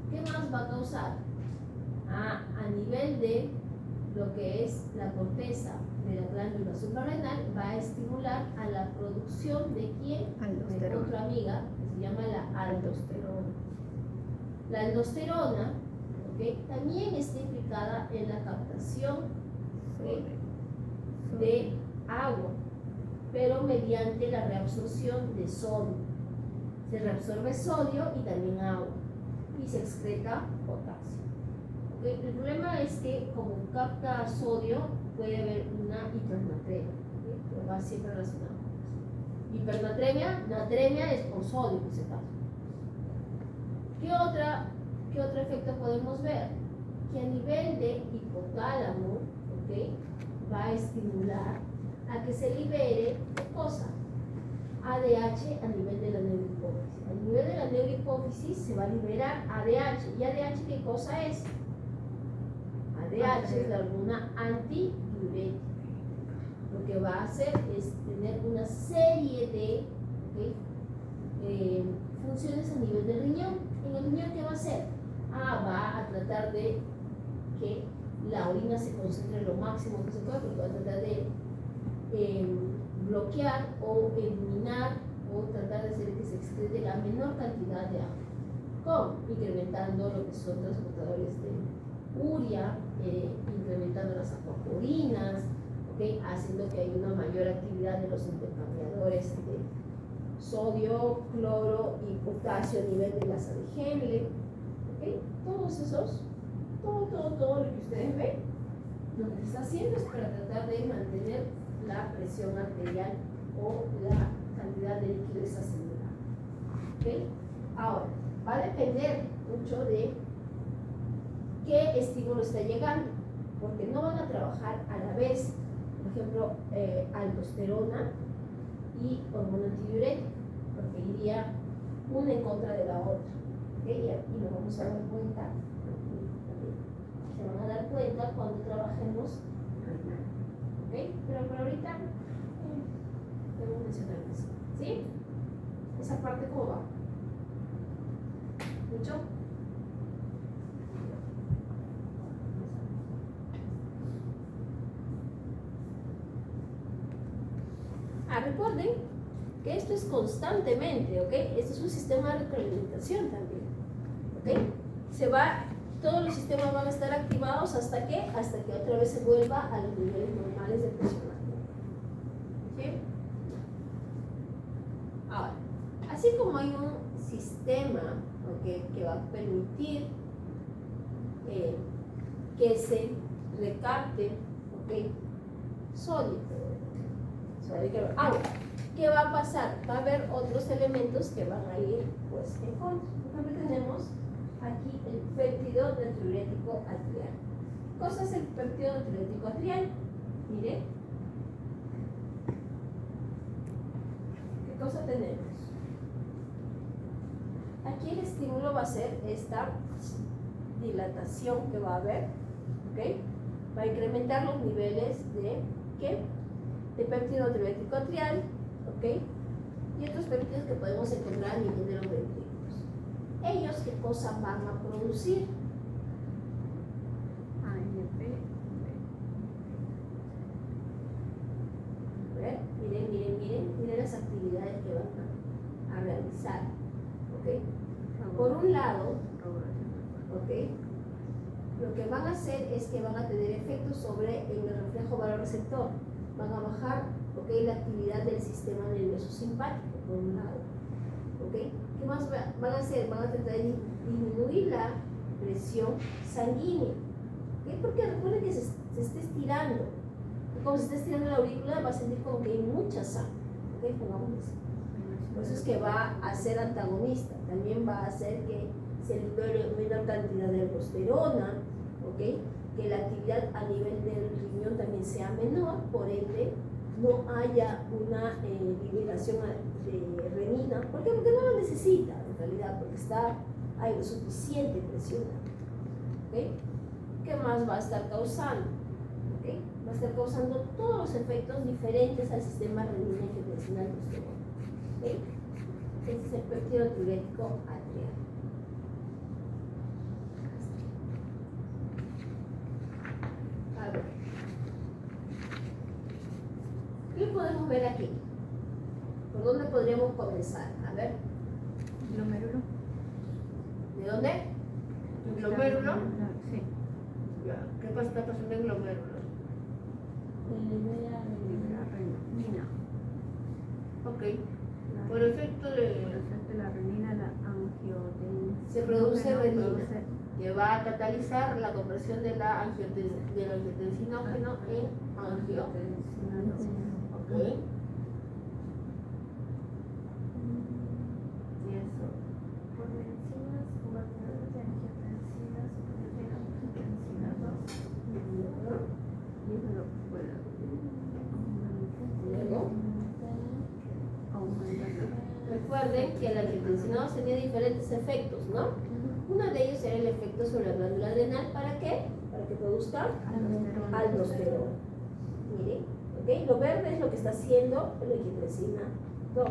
A: ¿Qué más va a causar? A nivel de lo que es la corteza de la glándula suprarrenal, va a estimular a la producción de quién? De otra amiga que se llama la aldosterona. La aldosterona también está implicada en la captación de agua, pero mediante la reabsorción de sodio. Se reabsorbe sodio y también agua, y se excreta potasio. El problema es que como capta sodio, puede haber una hipernatremia, que va siempre relacionado. Hipernatremia, natremia es por sodio que se pasa. ¿Qué otro efecto podemos ver? Que a nivel de hipotálamo, va a estimular a que se libere cosa, ADH a nivel de la neurohipófisis. A nivel de la neurohipófisis se va a liberar ADH. ¿Y ADH qué cosa es? ADH es la hormona antidiurética. Lo que va a hacer es tener una serie de funciones a nivel del riñón. En el riñón, ¿qué va a hacer? Va a tratar de que la orina se concentre lo máximo que se pueda, porque va a tratar de bloquear o eliminar o tratar de hacer que se excrete la menor cantidad de agua, incrementando lo que son transportadores de urea, incrementando las acuaporinas, ¿okay? Haciendo que haya una mayor actividad de los intercambiadores de sodio, cloro y potasio a nivel de masa de Henle, ¿okay? Todos esos, todo lo que ustedes ven, lo que se está haciendo es para tratar de mantener la presión arterial o la cantidad de líquido extracelular. ¿Okay? Ahora, va a depender mucho de qué estímulo está llegando, porque no van a trabajar a la vez, por ejemplo, aldosterona y hormona antidiurética, porque iría una en contra de la otra. ¿Okay? Y aquí nos vamos a dar cuenta, se van a dar cuenta cuando trabajemos. ¿Okay? Pero por ahorita debo mencionar eso. ¿Sí? Esa parte, ¿cómo va? ¿Mucho? Recuerden que esto es constantemente, ¿ok? Esto es un sistema de retroalimentación también, ¿ok? Todos los sistemas van a estar activados ¿hasta qué? Hasta que otra vez se vuelva a los niveles normales de presión arterial. ¿Sí? Ahora, así como hay un sistema, ¿okay?, que va a permitir que se recapte, ¿ok?, sodio, agua, ¿qué va a pasar? Va a haber otros elementos que van a ir pues en contra. Por ejemplo, tenemos aquí el péptido natriurético atrial. ¿Qué cosa es el péptido natriurético atrial? Mire, ¿qué cosa tenemos? Aquí el estímulo va a ser esta dilatación que va a haber, ¿ok? Va a incrementar los niveles de ¿qué? De péptido natriurético atrial, ¿ok? Y otros péptidos que podemos encontrar a nivel de los ventrículos. ¿Ellos qué cosa van a producir?
B: ANP.
A: A ver, miren las actividades que van a realizar, ¿ok? Por un lado, ¿ok?, lo que van a hacer es que van a tener efectos sobre el reflejo vasoreceptor. Van a bajar, ¿ok?, la actividad del sistema nervioso simpático, por un lado. ¿Ok? ¿Qué más van a hacer? Van a tratar de disminuir la presión sanguínea. ¿Ok? Porque recuerden que se está estirando. Y como se está estirando la aurícula, va a sentir como que hay mucha sangre. ¿Ok? Pongamos eso. Por eso es que va a ser antagonista. También va a hacer que se libere menor cantidad de aldosterona, ¿ok?, que la actividad a nivel del riñón también sea menor, por ende no haya una liberación de renina. ¿Por qué? Porque no la necesita en realidad, porque hay lo suficiente presión. ¿Okay? ¿Qué más va a estar causando? ¿Okay? Va a estar causando todos los efectos diferentes al sistema renina y angiotensina aldosterona. ¿Okay? Este es el péptido natriurético atrial. A ver. ¿Qué podemos ver aquí? ¿Por dónde podríamos comenzar? A ver.
B: Glomérulo.
A: ¿De dónde? ¿El glomérulo?
B: Sí.
A: ¿Qué está pasando en glomérulo?
B: La renina.
A: Ok. Por efecto de
B: la renina, la angiotensina.
A: se produce renina, que va a catalizar la conversión de la angiotensinógeno en angiotensina. Ok.
C: Y eso, por enzimas convertidores de angiotensina superior a angiotensina 2.
A: Luego, recuerden que la angiotensina 2 tenía diferentes efectos, ¿no? Uno de ellos era el efecto sobre la glándula adrenal. ¿Para qué? Para que produzca aldosterona. Miren, ¿ok? Lo verde es lo que está haciendo la angiotensina 2.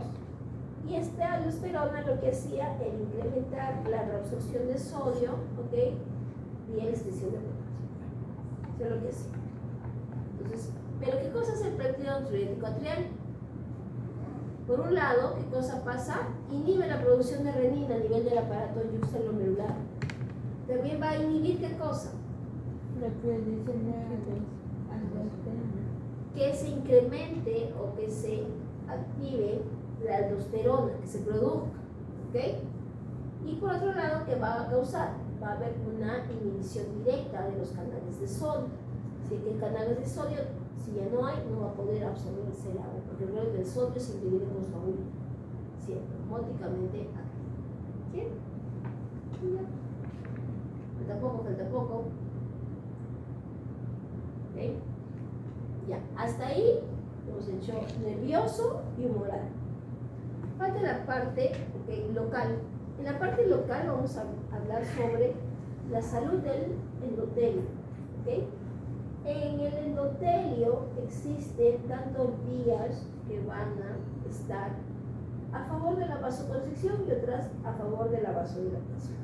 A: Y esta aldosterona lo que hacía era incrementar la reabsorción de sodio, ¿ok? Y la extensión de potasio. Eso es lo que hacía. Entonces, ¿pero qué cosa es el péptido natriurético atrial? Por un lado, ¿qué cosa pasa? Inhibe la producción de renina a nivel del aparato yuxtaglomerular. También va a inhibir ¿qué cosa?
C: La producción de aldosterona.
A: Que se incremente o que se active la aldosterona, que se produzca, ¿ok? Y por otro lado, ¿qué va a causar? Va a haber una inhibición directa de los canales de sodio. Así que canales de sodio, si ya no hay, no va a poder absorberse el agua, porque el grado del sodio se divide con su agua, siempre, osmóticamente activo. ¿Sí? Y ya. Falta poco. ¿Ok? Ya, hasta ahí hemos hecho nervioso y humoral. Falta la parte local. En la parte local vamos a hablar sobre la salud del endotelio. ¿Okay? En el endotelio existen tantas vías que van a estar a favor de la vasoconstricción y otras a favor de la vasodilatación.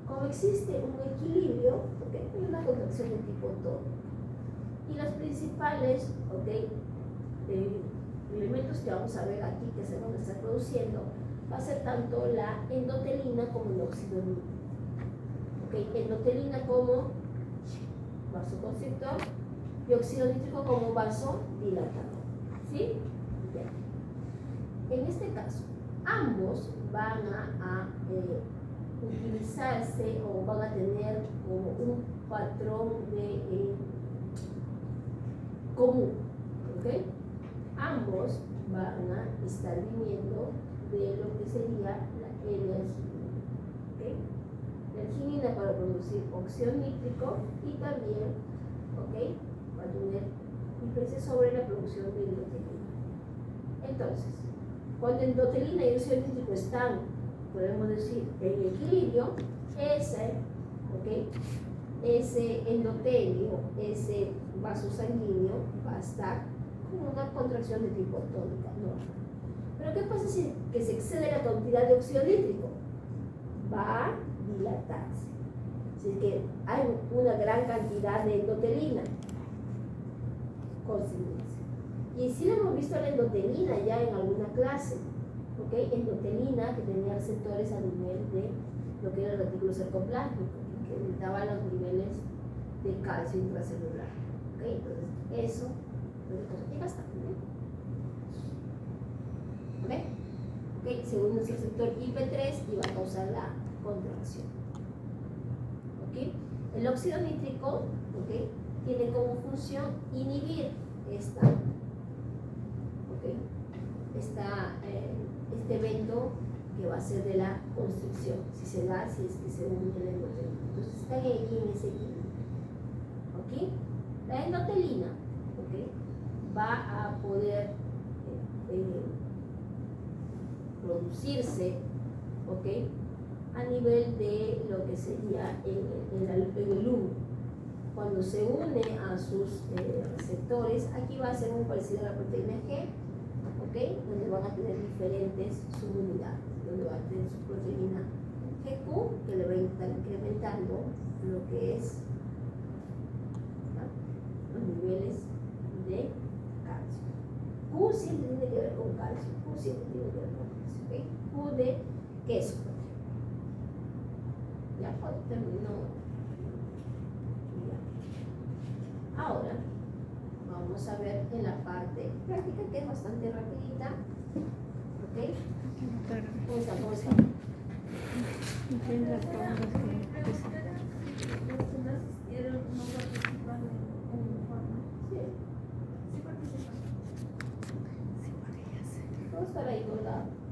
A: Como existe un equilibrio, hay una contracción de tipo tónico. Y los principales elementos que vamos a ver aquí que se van a estar produciendo va a ser tanto la endotelina como el óxido nítrico. Endotelina como vasoconstrictor y óxido nítrico como vasodilatador. ¿Sí? Bien. En este caso, ambos van a utilizarse o van a tener como un patrón de común. ¿Okay? Ambos van a estar viniendo de lo que sería la L-arginina. ¿Okay? La arginina para producir óxido nítrico y también va a tener influencia sobre la producción de endotelina. Entonces, cuando endotelina y óxido nítrico están, podemos decir, en equilibrio, ese endotelio, ese vaso sanguíneo va a estar con una contracción de tipo tónica normal. Pero ¿qué pasa si que se excede la cantidad de óxido nítrico? Va a dilatarse. Así que hay una gran cantidad de endotelina. Consiguiente. Y si lo hemos visto la endotelina ya en alguna clase, endotelina que tenía receptores a nivel de lo que era el retículo sarcoplásmico, que aumentaba los niveles de calcio intracelular. Entonces, eso ya está. Según nuestro receptor IP3 y va a causar la contracción. El óxido nítrico tiene como función inhibir este evento que va a ser de la constricción, si es que se une la endotelina. Entonces está ahí en ese equilibrio. La endotelina va a poder producirse a nivel de lo que sería en el húmero. Cuando se une a sus receptores, aquí va a ser muy parecido a la proteína G, donde van a tener diferentes subunidades, donde va a tener su proteína GQ, que le va a estar incrementando lo que es los niveles de calcio. Q siempre tiene que ver con calcio, Q siempre tiene que ver con calcio. Q de queso. Ya terminó. Ahora vamos a ver en la parte práctica, que es bastante rapidita. ¿Cómo está?
B: Los
C: que no asistieron no participan en el informe. Sí participan.
A: Vamos a estar ahí colgado.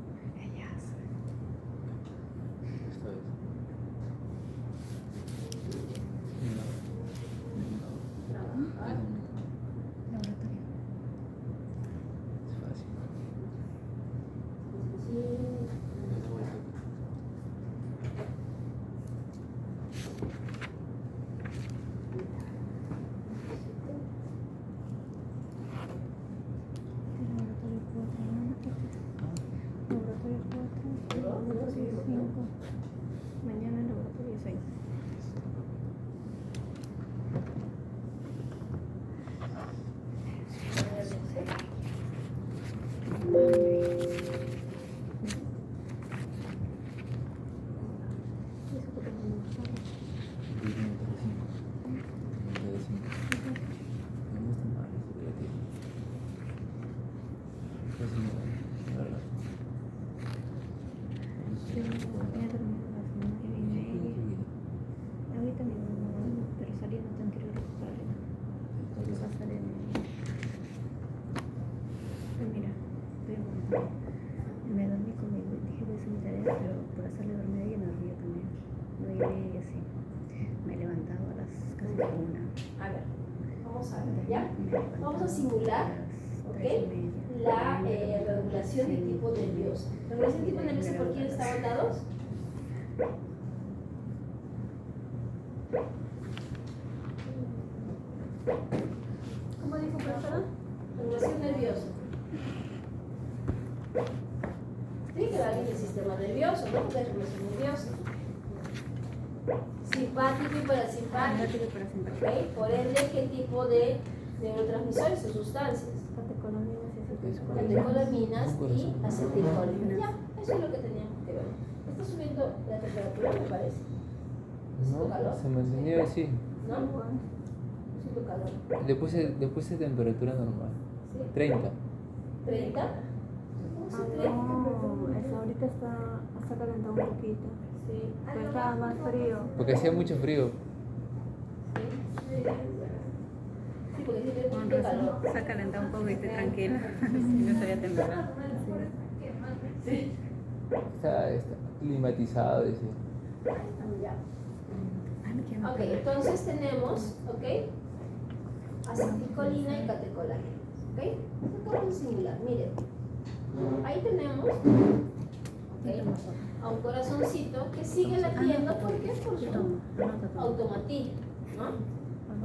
B: Yo voy a dormir a las 9:30. Ahorita mismo no duermo, pero saliendo tengo que ir a recuperarla. Porque va a salir. Mira, me dormí conmigo y dije voy a hacer mi tarea, pero por hacerle dormir a ella me dormí yo también. 9:30 y así. Me he levantado a las casi 1.
A: A ver, vamos a ver, ¿ya? Vamos a simular, ¿ok? La regulación de tipo nervioso. ¿Regulación de tipo nervioso por quién estaban dados? ¿Cómo dijo profesora? Regulación nerviosa. Tiene que dar bien el sistema nervioso, ¿no? Porque es regulación nerviosa. Simpático y parasimpático. ¿Ok? Por ende, ¿qué tipo de neurotransmisores o sustancias? Catecolaminas y acetilcolina. Ya, eso es lo que teníamos que ver. Está subiendo la temperatura, me parece. ¿Siento calor?
D: Se mantenía así.
A: ¿No? Siento calor.
D: Le puse temperatura normal.
A: ¿Sí?
D: 30.
A: ¿30? ¿Cómo se 30?
B: No, eso ahorita está calentado un poquito.
A: Sí.
B: Pero estaba más frío.
D: Porque hacía mucho frío.
A: Sí, porque sí
B: Con
A: tiene
B: razón,
A: calor.
B: se ha calentado un poco y estoy tranquila. No estaría temblando.
A: Sí.
D: Está climatizado, dice.
A: Ya.
B: Ay, me quiero
A: Ok,
B: meter.
A: entonces tenemos, ¿ok? Acetilcolina y catecolaminas, ¿ok? Esto vamos a simular, miren. Ahí tenemos, ¿ok? A un corazoncito que sigue latiendo, ¿por qué? Por su automatismo, ¿no?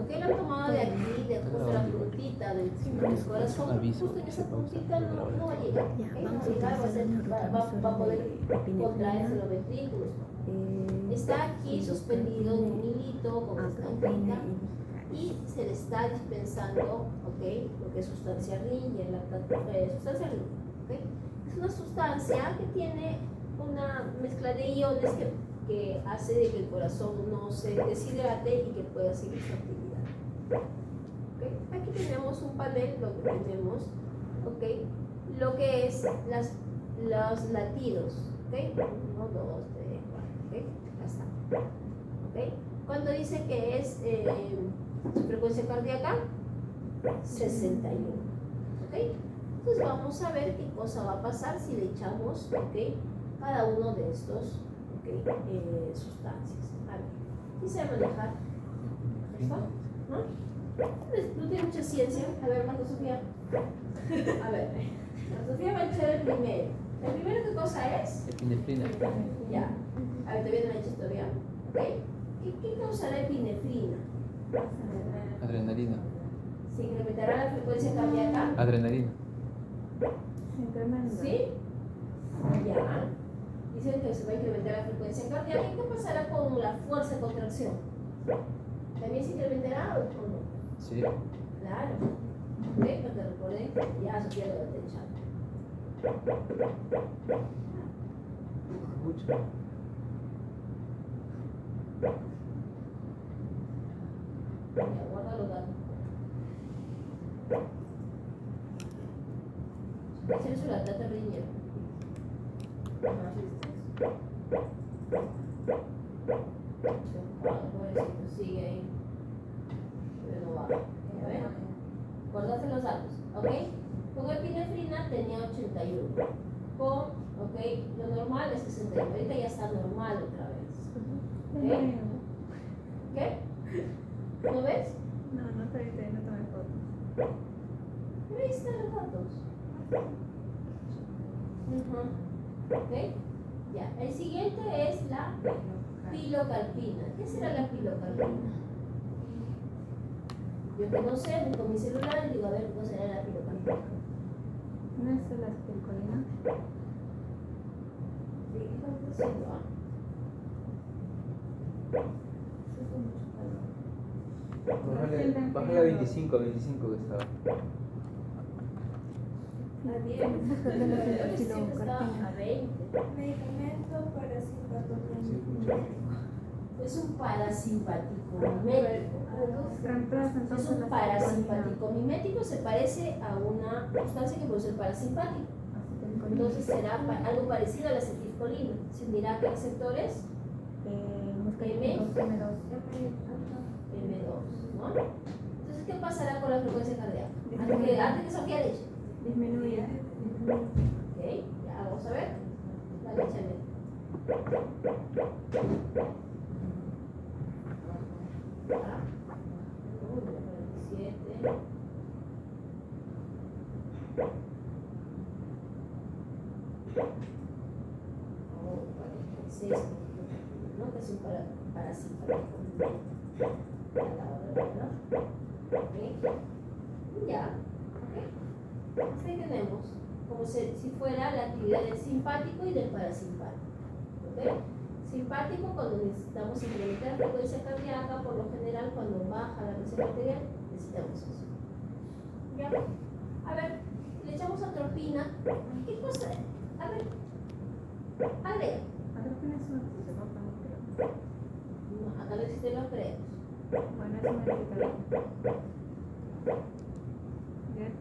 A: ¿Ok? Lo han tomado de aquí, de justo la puntita del corazón, justo en esa puntita no va a llegar, ¿ok? No va a llegar, va a poder contraerse los ventrículos, ¿no? Está aquí suspendido en un hilito con estampita y se le está dispensando, ¿ok? Lo que es sustancia Ringer, sustancia Ringer, ¿ok? Es una sustancia que tiene una mezcla de iones que hace de que el corazón no se deshidrate y que pueda seguir su actividad. ¿Okay? Aquí tenemos un panel donde tenemos, ¿okay? Lo que es los latidos, ¿okay? 1, 2, 3, 4, ¿okay? Ya está. ¿Okay? Cuando dice que es su frecuencia cardíaca, 61. ¿Okay? Entonces vamos a ver qué cosa va a pasar si le echamos, ¿okay? Cada uno de estos, ¿okay? Sustancias. A ver, quise manejar. ¿Está? ¿No? No tiene mucha ciencia. A ver, Marta Sofía. A ver, Marta Sofía va a echar el primero. ¿El primero qué cosa es?
D: Epinefrina.
A: Ya. A ver, todavía no la he hecho todavía. ¿Ok? ¿Qué causará epinefrina?
D: Adrenalina.
A: ¿Se incrementará la frecuencia cardíaca?
D: Adrenalina.
A: ¿Sí? Ya. Dicen que se va a incrementar la frecuencia cardíaca. ¿Y qué pasará con la fuerza de contracción? ¿También se incrementará o no?
D: Sí.
A: Claro. ¿Ok? Porque recuerden que ya Sofía lo va a echar.
D: Mucho.
A: Ya, guarda los datos. Esa es la data Ringer. Pobrecito, sigue ahí. Pero no va. A ver. Guardaste los datos, ¿ok? Con epinefrina tenía 81. Con, ¿ok? Lo normal es 61. Ahorita ya está normal otra vez. ¿Ok? ¿Qué? ¿No ves?
B: No estoy ahí, no tomé fotos.
A: Pero ahí están los datos. ¿Ok? Ya. El siguiente es la pilocarpina. ¿Qué será la pilocarpina? Yo que no sé, con mi celular digo, a ver, ¿cómo será la pilocarpina?
B: ¿No es la acetilcolina?
A: Sí, ¿qué estamos haciendo? Sí, con mucho calor.
D: Bájale a 25 que estaba.
A: A 10. Yo siempre estaba a 20.
C: Medicamento para simpatología.
A: Es un parasimpático mimético.
C: Reemplaza
A: Es
C: entonces
A: un
C: la
A: parasimpático mimético, se parece a una sustancia que produce el parasimpático. Entonces será algo parecido a la acetilcolina. Se unirá a qué receptores,
C: muscarinic,
A: M2, ¿no? Entonces, ¿qué pasará con la frecuencia cardíaca? Antes que Sofía le eche.
C: disminuye.
A: Ok, ya vamos a ver. Dale, échale. Ah, 47. Oh, 46. ¿No? Que es un parasimpático. A la hora, ¿no? Ok. Ya. Ok. Hasta ahí tenemos como si fuera la actividad del simpático y del parasimpático. ¿Ok? Simpático cuando necesitamos incrementar la frecuencia cardíaca, por lo general cuando baja la presión arterial necesitamos eso. ¿Ya? A ver, le echamos atropina. ¿Qué cosa? A ver, agrega.
C: Atropina es una antidepresiva.
A: No, acá no existen los creos.
C: Bueno, es un medicamento. Bien.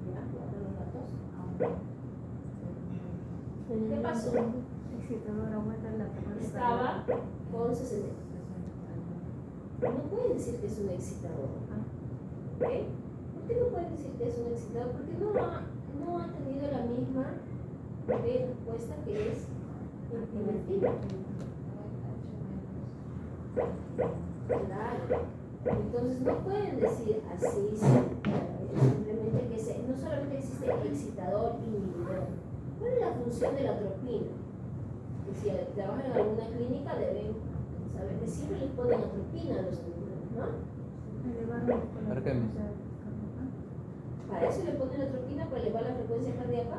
A: Ya, guarda los datos. ¿Qué pasó?
C: Excitador, aumenta la frecuencia.
A: Estaba con 60. No pueden decir que es un excitador. ¿Ok? ¿Por qué no pueden decir que es un excitador? Porque no ha tenido la misma respuesta que es invertida. Claro. Entonces no pueden decir así, simplemente que no solamente existe excitador inhibidor. ¿Cuál es la función de la atropina? Que si trabajan en alguna clínica deben saber que siempre les ponen atropina a los alumnos, ¿no?
D: ¿Para qué?
A: Para eso le ponen atropina, para elevar la frecuencia cardíaca.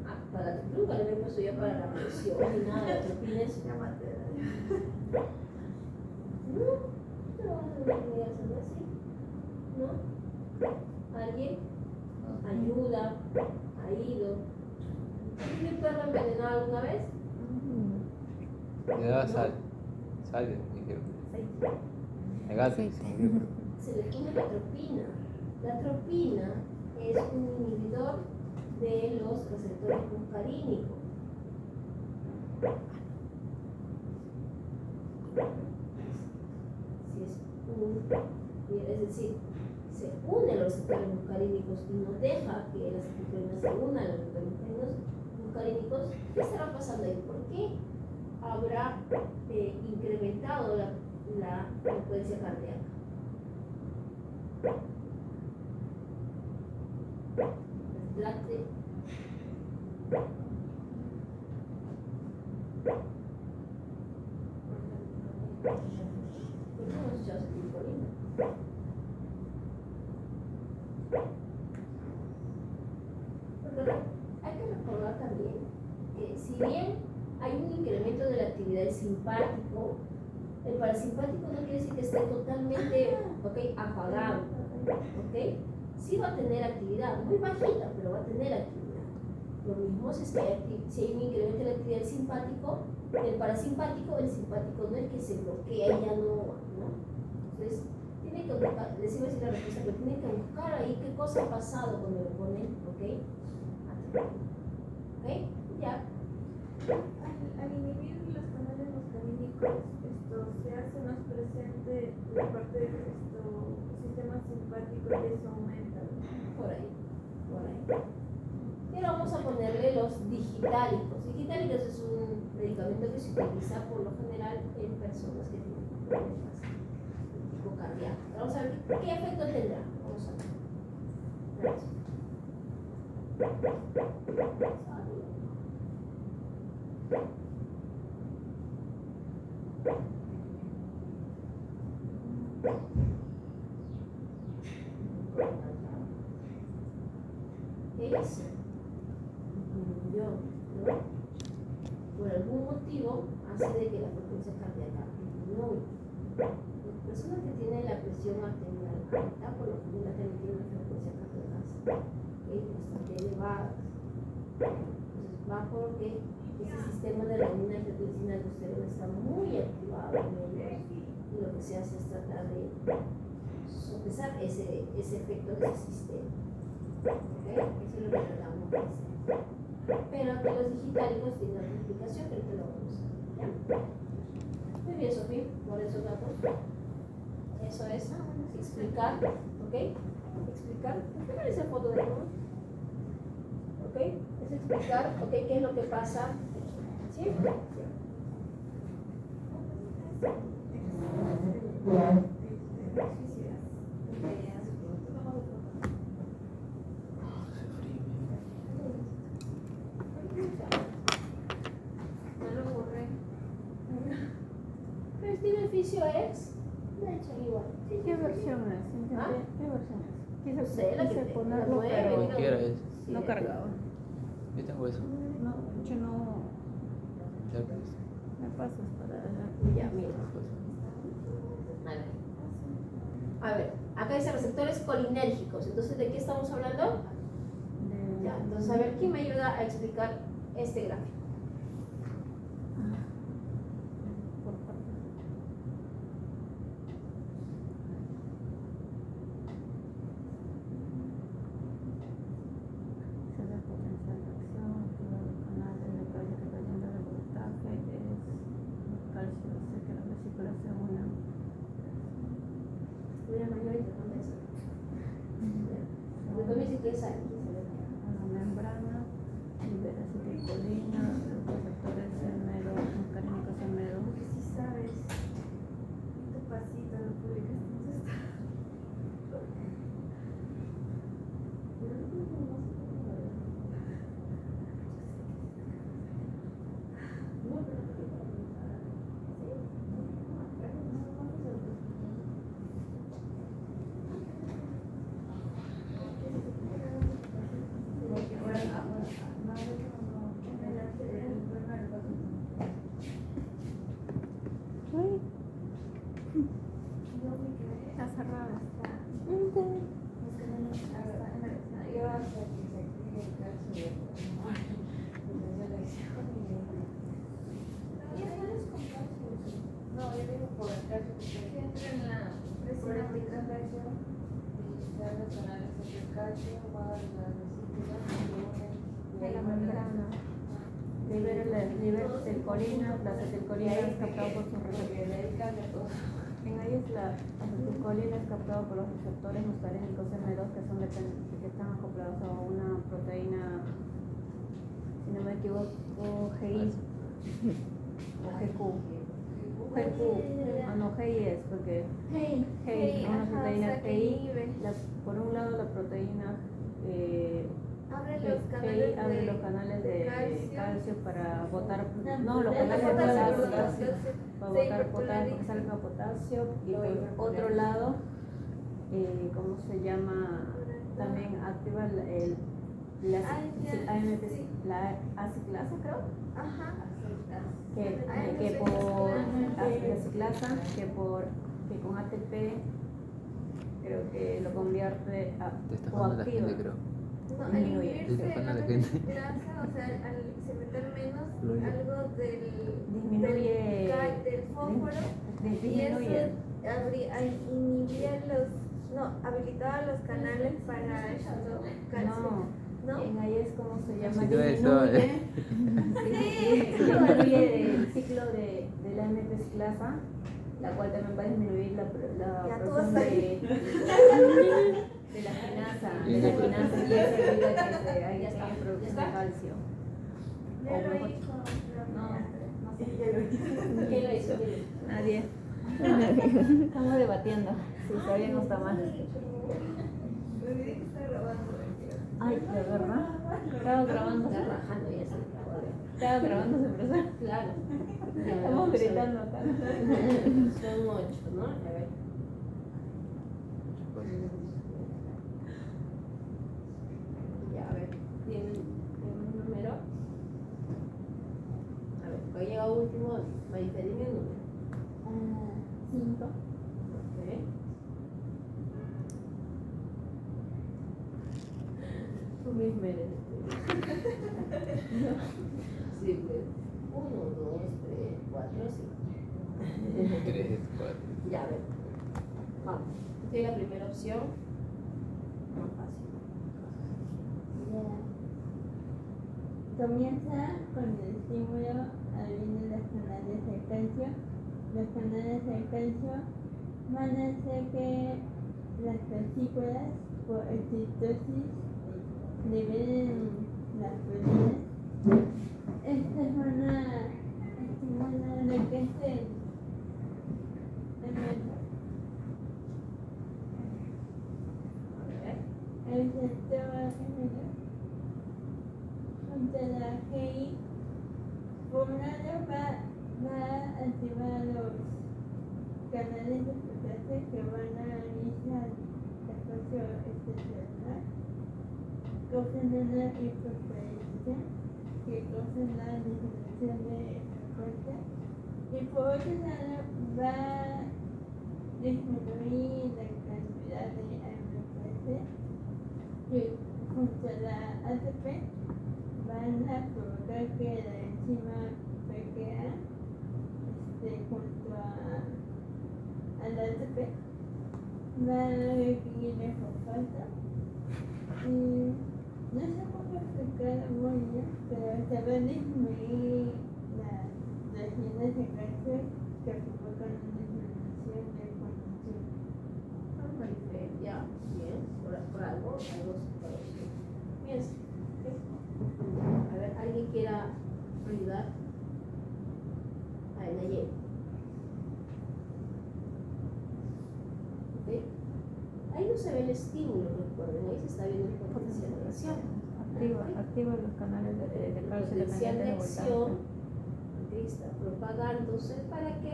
A: Ah, para nunca le había puesto yo para la presión ni nada de atropina. Es no, te lo vas a definir así, ¿no? ¿Alguien? Ayuda, ha ido. ¿Has tenido un perro envenenado alguna vez?
D: Le daba sal. Sal, me dijeron. El gato,
B: Aceite.
D: se murió.
A: Se le pone la atropina. La atropina es un inhibidor de los receptores muscarínicos. Es decir, se une a los receptores muscarínicos y no deja que las acetilcolinas se unan a los receptores muscarínicos. ¿Qué estará pasando ahí? ¿Por qué habrá incrementado la frecuencia cardíaca? Trate. ¿Por qué no hemos echado acetilcolina? Porque hay que recordar también que si bien hay un incremento de la actividad del simpático, el parasimpático no quiere decir que esté totalmente apagado. ¿Ok? Sí va a tener actividad, muy bajita, pero va a tener actividad. Lo mismo si hay un incremento de la actividad del simpático, del parasimpático, el simpático no es que se bloquea y ya no. Entonces, tiene que buscar, les iba a decir la respuesta, pero tiene que buscar ahí qué cosa ha pasado cuando le ponen, ¿ok? Ya.
C: Al inhibir los canales muscarínicos, se hace más presente la parte del sistema simpático y eso aumenta.
A: Por ahí. Y ahora vamos a ponerle los digitálicos. Digitálicos es un medicamento que se utiliza por lo general en personas que tienen problemas de tipo cardíaco. Vamos a ver qué efecto tendrá. Vamos a ver. Gracias. ¿Qué hizo? Disminuyó, ¿no? Por algún motivo hace de que la frecuencia cardíaca disminuya. Las personas que tienen la presión arterial alta, por lo general también tienen una frecuencia cardíaca bastante elevadas. Entonces va porque ese sistema de renina y angiotensina aldosterona está muy activado en ellos y lo que se hace es tratar de sopesar ese efecto de ese sistema. ¿Okay? Eso es lo que tratamos de hacer. Pero que los digitales tienen otra explicación que ahorita lo vamos a ver. ¿Ya? Muy bien, Sofía, por esos datos. Eso es explicar, ¿ok? Explicar. ¿Qué me dice foto de nuevo? ¿Ok? Es explicar, ¿ok? ¿Qué es lo que pasa? ¿Sí? Pero este beneficio es de hecho igual.
B: Sí, ¿qué versión es? Intenté-
A: ¿Ah?
B: ¿Qué versión es?
A: No sé, la que
B: quise
A: te-
B: ponerlo,
A: la nueve,
B: pero
D: Cualquiera es.
B: no cargaba.
D: Yo tengo eso.
B: No, yo no
D: Ya ves.
B: me pasas para
A: Ya, mira. A ver, acá dice receptores colinérgicos. Entonces, ¿de qué estamos hablando?
B: de,
A: Ya, entonces, a ver, ¿quién me ayuda a explicar este gráfico?
B: por parte. Se da potencial de acción, activa los canales de calcio que cayendo de voltaje, es calcio, hace que las vesículas se unan.
A: Mira, mañana ¿dónde es? Después me dice que es aquí.
B: A la membrana, libera acetilcolina, los receptores M2, muscarínicos M2.
C: Porque si sabes, tu pasito lo publicas en tu estado.
B: Ay, está cerrada.
C: No, yo digo por el calcio que entra en la presión aplicada y ya los canales entre el calcio va a la vesícula
B: De la membrana. Libera acetilcolina, la acetilcolina es captada por sus receptores. En ahí es la acetilcolina es captada por los receptores muscarínicos M2 que están acoplados a una proteína, si no me equivoco, GI o GQ. GQ, no GI es porque GI, una proteína GI, por un lado la proteína
C: abre
B: GI
C: los canales
B: abre los canales de calcio para botar, no, los
C: de
B: canales de
C: potasio,
B: potasio para
C: sí,
B: botar
C: porque
B: potasio, que salga potasio, y por otro lado, ¿cómo se llama? También activa la AMP, la aciclasa, creo,
C: Ajá.
B: que por aciclasa, que con ATP creo que lo convierte
D: Te está
B: o
D: jugando la
B: activa.
D: gente, creo.
C: No, al
B: Disminuye.
C: inhibirse
D: Te está
C: la
D: la gente.
C: plaza, o sea, al incrementar menos
D: Fluye.
C: algo
B: Disminuye.
C: del fósforo, y
B: Disminuye.
C: eso inhibía habilitaba los canales para esto, calcio.
B: No,
C: ¿No?
B: en ahí es como se llama,
D: Sí, no, eso,
B: disminuye el ciclo de la AMP ciclasa, la cual también va a disminuir la
C: Ya, tú
B: producción
C: vas
B: de la quinasa, y eso ayuda a que se haya producción de calcio.
C: Ya lo
B: mejor-
C: hizo.
B: No sé.
A: ¿Quién lo hizo?
B: Nadie. Estamos debatiendo si está bien o está mal.
C: Me olvidé que está grabando.
B: Ay, de verdad. Estaba grabando.
A: Está bajando ya se acabó.
B: Estaba grabando su persona.
A: Claro.
B: Estamos gritando acá.
A: Son 8, ¿no? A ver. Ya, a ver. ¿Tienen un número? A ver, cuando llega último, Marita, dime un número.
B: 5.
A: Ok. triple. 1, 2, 3, 4, 5.
D: 3, 4.
A: Ya, a ver. Vamos. Esta es la primera opción. Más fácil.
E: Comienza con el estímulo, ahí vienen los canales de calcio. Los canales de calcio van a hacer que las vesículas por excitosis liberen las proteínas. Estas van a estimular lo que es el receptor junto a la GI. Por un lado va a activar los canales de potasio que van a iniciar el espacio extracelular, causan una hiperpolarización que causa la disminución de la fuerza, y por otro lado va a disminuir la cantidad de AMPS que junto a la ATP van a provocar que la enzima PKA junto a la ATP va a requerir el fosfato. Y no sé cómo explicar muy bien, pero se va a disminuir las iones de calcio que provocan una disminución de formación.
A: Ya, bien, por algo se traduce. Bien, a ver, ¿alguien quiera ayudar? A ver, Nayeli. ¿Ok? Ahí no se ve el estímulo, recuerden, ahí se está viendo el potencial de acción.
B: Activa los canales de
A: El
B: calcio
A: potencial de
B: dependiente de
A: acción,
B: voltaje.
A: ¿ok? Está propagándose para que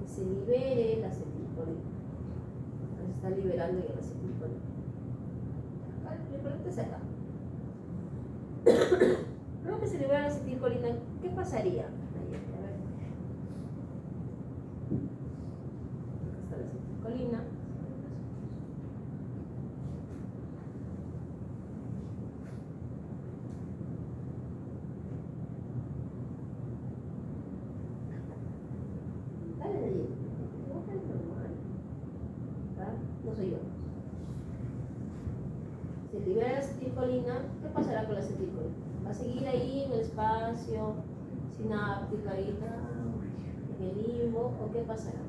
A: se libere la acetilcolina. Se está liberando ya la acetilcolina. Acá, lo importante es acá. Luego que se libera la acetilcolina, ¿qué pasaría? Nayeli, a ver. Acá está la acetilcolina. Dale, Nayeli. No es normal. ¿Ah? No soy yo. Se libera la acetilcolina, ¿qué pasará con la acetilcolina? ¿Va a seguir ahí en el espacio sináptico, ahí en el limbo, o qué pasará?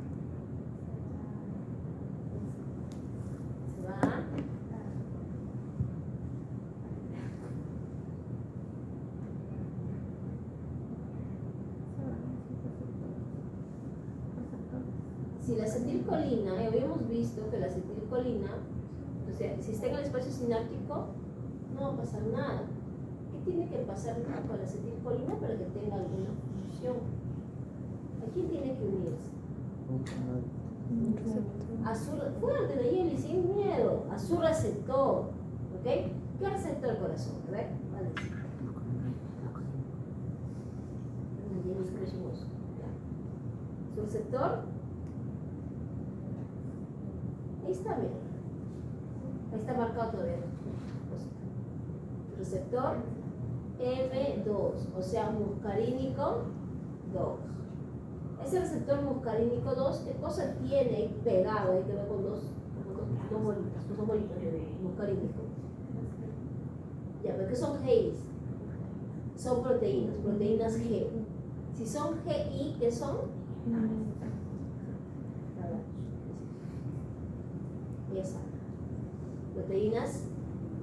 A: Se va. Si la acetilcolina, habíamos visto que la acetilcolina, o sea, si está en el espacio sináptico, no va a pasar nada. ¿Qué tiene que pasar con la acetilcolina para que tenga alguna función? ¿A quién tiene que unirse? A su, fuerte, Nayeli, sin miedo, a su receptor, ¿ok? ¿Qué receptor, corazón? A ver, vale. Nayeli es precioso. Su receptor, ahí está, mira. Ahí está marcado todavía. Receptor M2, o sea, muscarínico 2. Ese receptor muscarínico 2, ¿qué cosa tiene ahí pegado? Ahí te veo con dos bolitas de muscarínico. Ya, pero ¿qué son Gs? Son proteínas G. Si son GI, ¿qué son? Esa. Proteínas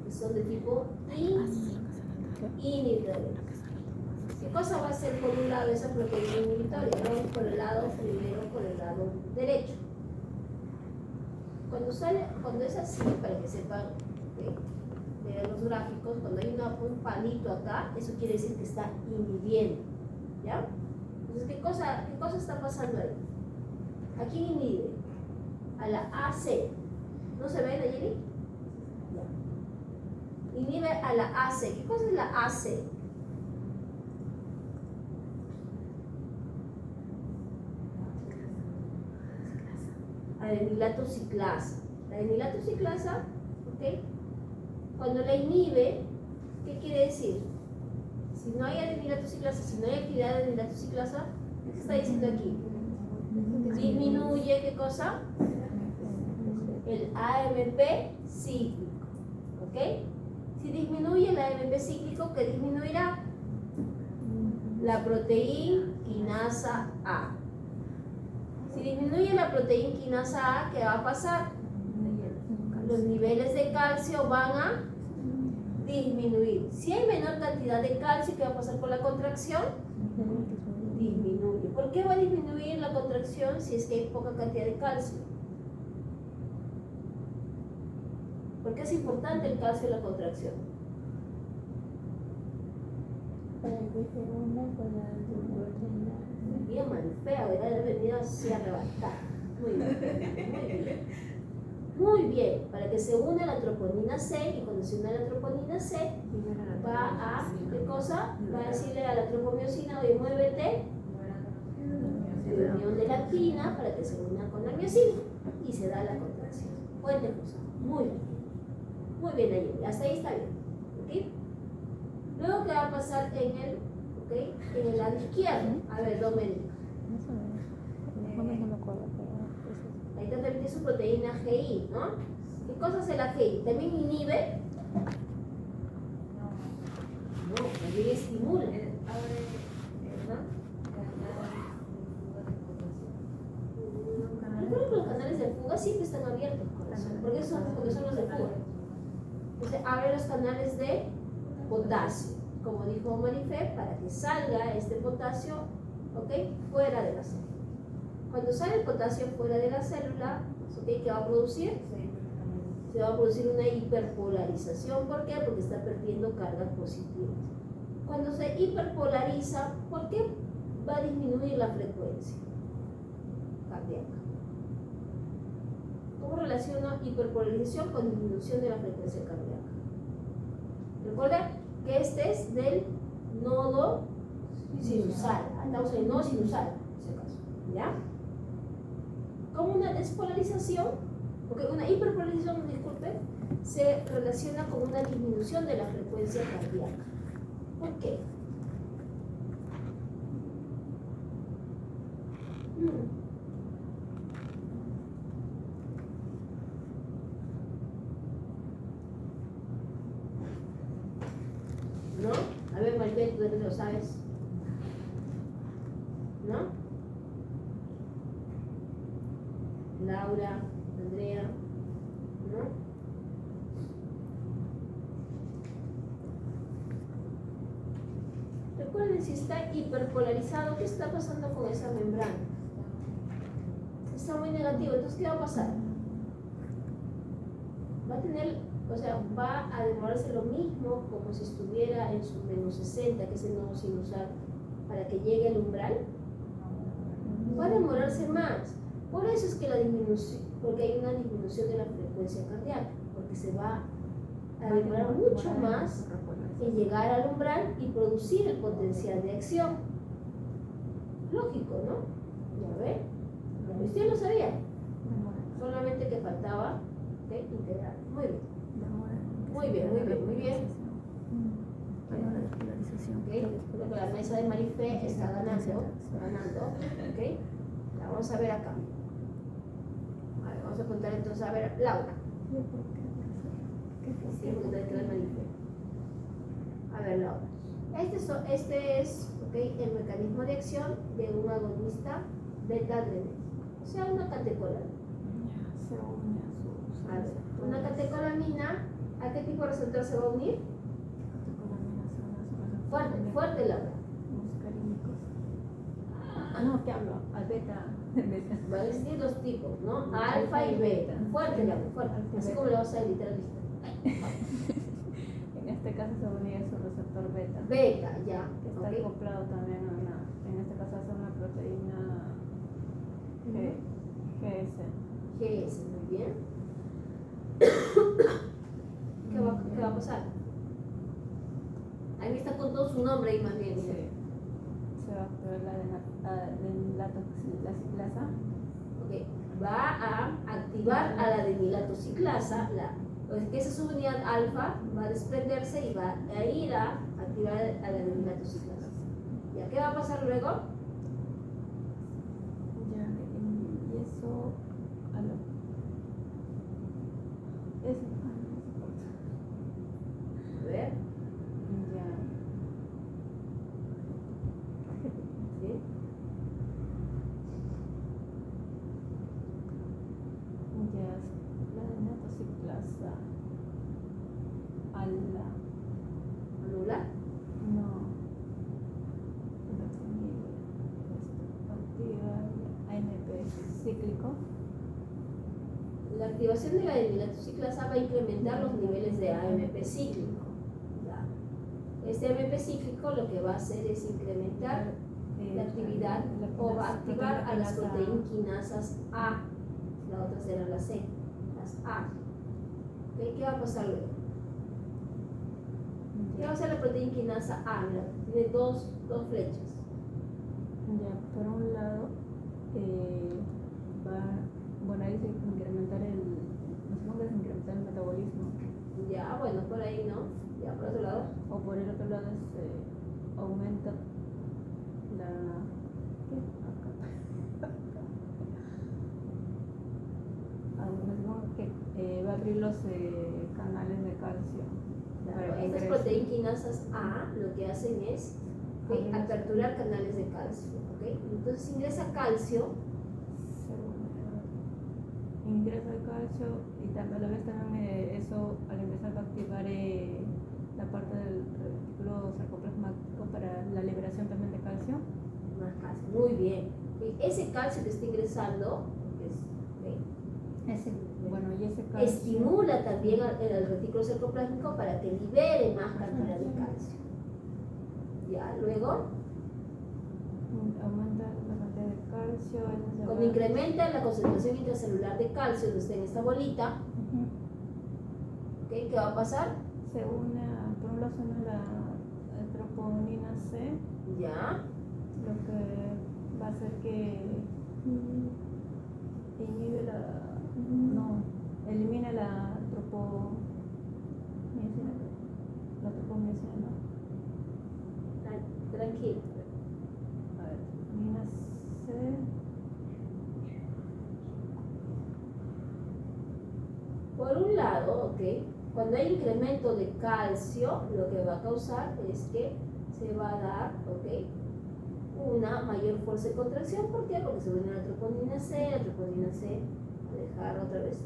A: que son de tipo inhibitorio. ¿Qué cosa va a hacer por un lado esa proteína inhibitoria? Vamos por el lado primero, por el lado derecho. Cuando es así, para que sepan, vean los gráficos, cuando hay un palito acá, eso quiere decir que está inhibiendo. ¿Ya? Entonces, ¿qué cosa está pasando ahí? ¿A quién inhibe? A la AC. ¿No se ve, Nayeli? Ya. Inhibe a la AC. ¿Qué cosa es la AC? Adenilato ciclasa. La adenilato ciclasa, ¿ok? Cuando la inhibe, ¿qué quiere decir? Si no hay adenilatoxiclasa, si no hay actividad de adenilatoxiclasa, ¿qué está diciendo aquí? Disminuye, ¿qué cosa? El AMP cíclico, ¿ok? Si disminuye el AMP cíclico, ¿qué disminuirá? La proteína quinasa A. Si disminuye la proteína quinasa A, ¿qué va a pasar? Los niveles de calcio van a disminuir. Si hay menor cantidad de calcio, ¿qué va a pasar con la contracción? Disminuye. ¿Por qué va a disminuir la contracción si es que hay poca cantidad de calcio? ¿Por qué es importante el calcio en la contracción?
E: Para que se una con la proteína.
A: Bien Marifé, hubiera venido así a arrebatar. Muy bien, muy bien. Muy bien, para que se una la troponina C, y cuando se una la troponina C, va a, ¿qué cosa? Va a decirle a la tropomiosina, oye, muévete, de unión de la quina para que se una con la miosina, y se da la contracción. Puente cosa. Muy bien. Muy bien, ahí. Hasta ahí está bien. ¿Ok? Luego, ¿qué va a pasar en el, ¿ok? En el lado izquierdo? A ver, Doménica.
B: No me acuerdo, pero
A: Ahí está también su proteína GI, ¿no? ¿Qué cosa hace la GI? ¿También inhibe? No, también estimula. Yo creo que los canales de fuga siempre están abiertos, corazón, porque son los de fuga. Entonces abre los canales de potasio, como dijo Marifé, para que salga este potasio, ¿ok? Fuera de la célula. Cuando sale el potasio fuera de la célula, ¿ok? ¿Qué va a producir? Se va a producir una hiperpolarización. ¿Por qué? Porque está perdiendo cargas positivas. Cuando se hiperpolariza, ¿por qué va a disminuir la frecuencia cardíaca? ¿Cómo relaciono hiperpolarización con disminución de la frecuencia cardíaca? Recuerda que este es del nodo sinusal. Estamos en el nodo sinusal, en ese caso. ¿Ya? Como una despolarización, porque una hiperpolarización, disculpe, se relaciona con una disminución de la frecuencia cardíaca. ¿Por qué? ¿No? A ver, Maribel, tú lo sabes. ¿No? Laura, Andrea, ¿no? Recuerden, si está hiperpolarizado, ¿qué está pasando con esa membrana? Está muy negativo, entonces ¿qué va a pasar? Va a tener, o sea, va a demorarse lo mismo como si estuviera en su menos 60, que es el nodo sinusal, para que llegue al umbral. Va a demorarse más. Por eso es que la disminución, porque hay una disminución de la frecuencia cardíaca, porque se va a demorar mucho más en llegar al umbral y producir el potencial de acción. Lógico, ¿no? Ya ve. Usted lo sabía. Solamente que faltaba, ¿ok? Integrar. Muy bien. Muy bien, muy bien, muy bien. ¿Ok? Creo que la mesa de Marifé está ganando, ¿ok? La vamos a ver acá. A ver, vamos a contar entonces, a ver, Laura. Sí, porque hay que ver Marifé. A ver, Laura. Este es, ¿ok? El mecanismo de acción de un agonista beta-adrenérgico. O sea, una catecolamina. A ver, una catecolamina, ¿a qué tipo de receptor se va a unir? Fuerte, fuerte, Laura.
B: No, ¿qué hablo? Al beta.
A: Va a decir los tipos, ¿no? Alfa y beta. Fuerte, Laura, fuerte. Así como le vas a gritar al
B: En este caso se unía su receptor beta.
A: Beta, ya.
B: Que está
A: ¿Ok?
B: acoplado también a una, en este caso hace una proteína GS.
A: GS, muy bien. ¿Qué va a pasar? Ahí está con todo su nombre ahí más bien.
B: Sí. Se va a activar la toxiclasa.
A: Ok. Va a activar a la adenilatociclasa, Pues que esa subunidad alfa va a desprenderse y va a ir a activar a la nebulatociclasa. ¿Ya qué va a pasar luego?
B: Ya, y eso a lo. Eso.
A: A ver,
B: Ya.
A: ¿sí?
B: Ya, la nebulatociclasa. A la.
A: Anula.
B: No. Activa AMP cíclico.
A: La activación de la nebulatociclasa va a incrementar los niveles de AMP cíclico. ¿Ya? Este AMP cíclico lo que va a hacer es incrementar la actividad o va a activar a las proteinquinasas A. La otra será la C, las A. ¿Ok? ¿Qué va a pasar luego? ¿Qué va a hacer la proteinquinasa A? Mira, tiene dos flechas.
B: Ya, por un lado, bueno, ahí se incrementar nos incrementar el metabolismo.
A: Ya, bueno, por ahí no. Ya, por otro lado.
B: O por el otro lado aumenta la. ¿Qué? Acá. Que va a abrir los canales de calcio.
A: Claro, estas proteinquinasas A lo que hacen es aperturar canales de calcio. ¿Okay? Entonces ingresa calcio.
B: Ingresa el calcio y también a la vez también eso al ingresar va a activar la parte del retículo sarcoplasmático para la liberación también de calcio.
A: Más calcio, muy bien. Ese calcio que está ingresando
B: Bueno, y ese calcio
A: estimula también el retículo sarcoplásmico para que libere más cantidad de calcio. Ya, luego,
B: aumenta la cantidad de calcio.
A: cuando incrementa la concentración intracelular de calcio, donde está en esta bolita, ¿okay? ¿Qué va a pasar?
B: Se une, por un lado se une la troponina C,
A: Ya,
B: lo que va a hacer que inhibe elimina la tropomiosina,
A: tranquilo.
B: A ver, troponina C.
A: Por un lado, ¿ok? Cuando hay incremento de calcio, lo que va a causar es que se va a dar, ¿ok? Una mayor fuerza de contracción. ¿Por qué? Porque se une la troponina C va a dejar otra vez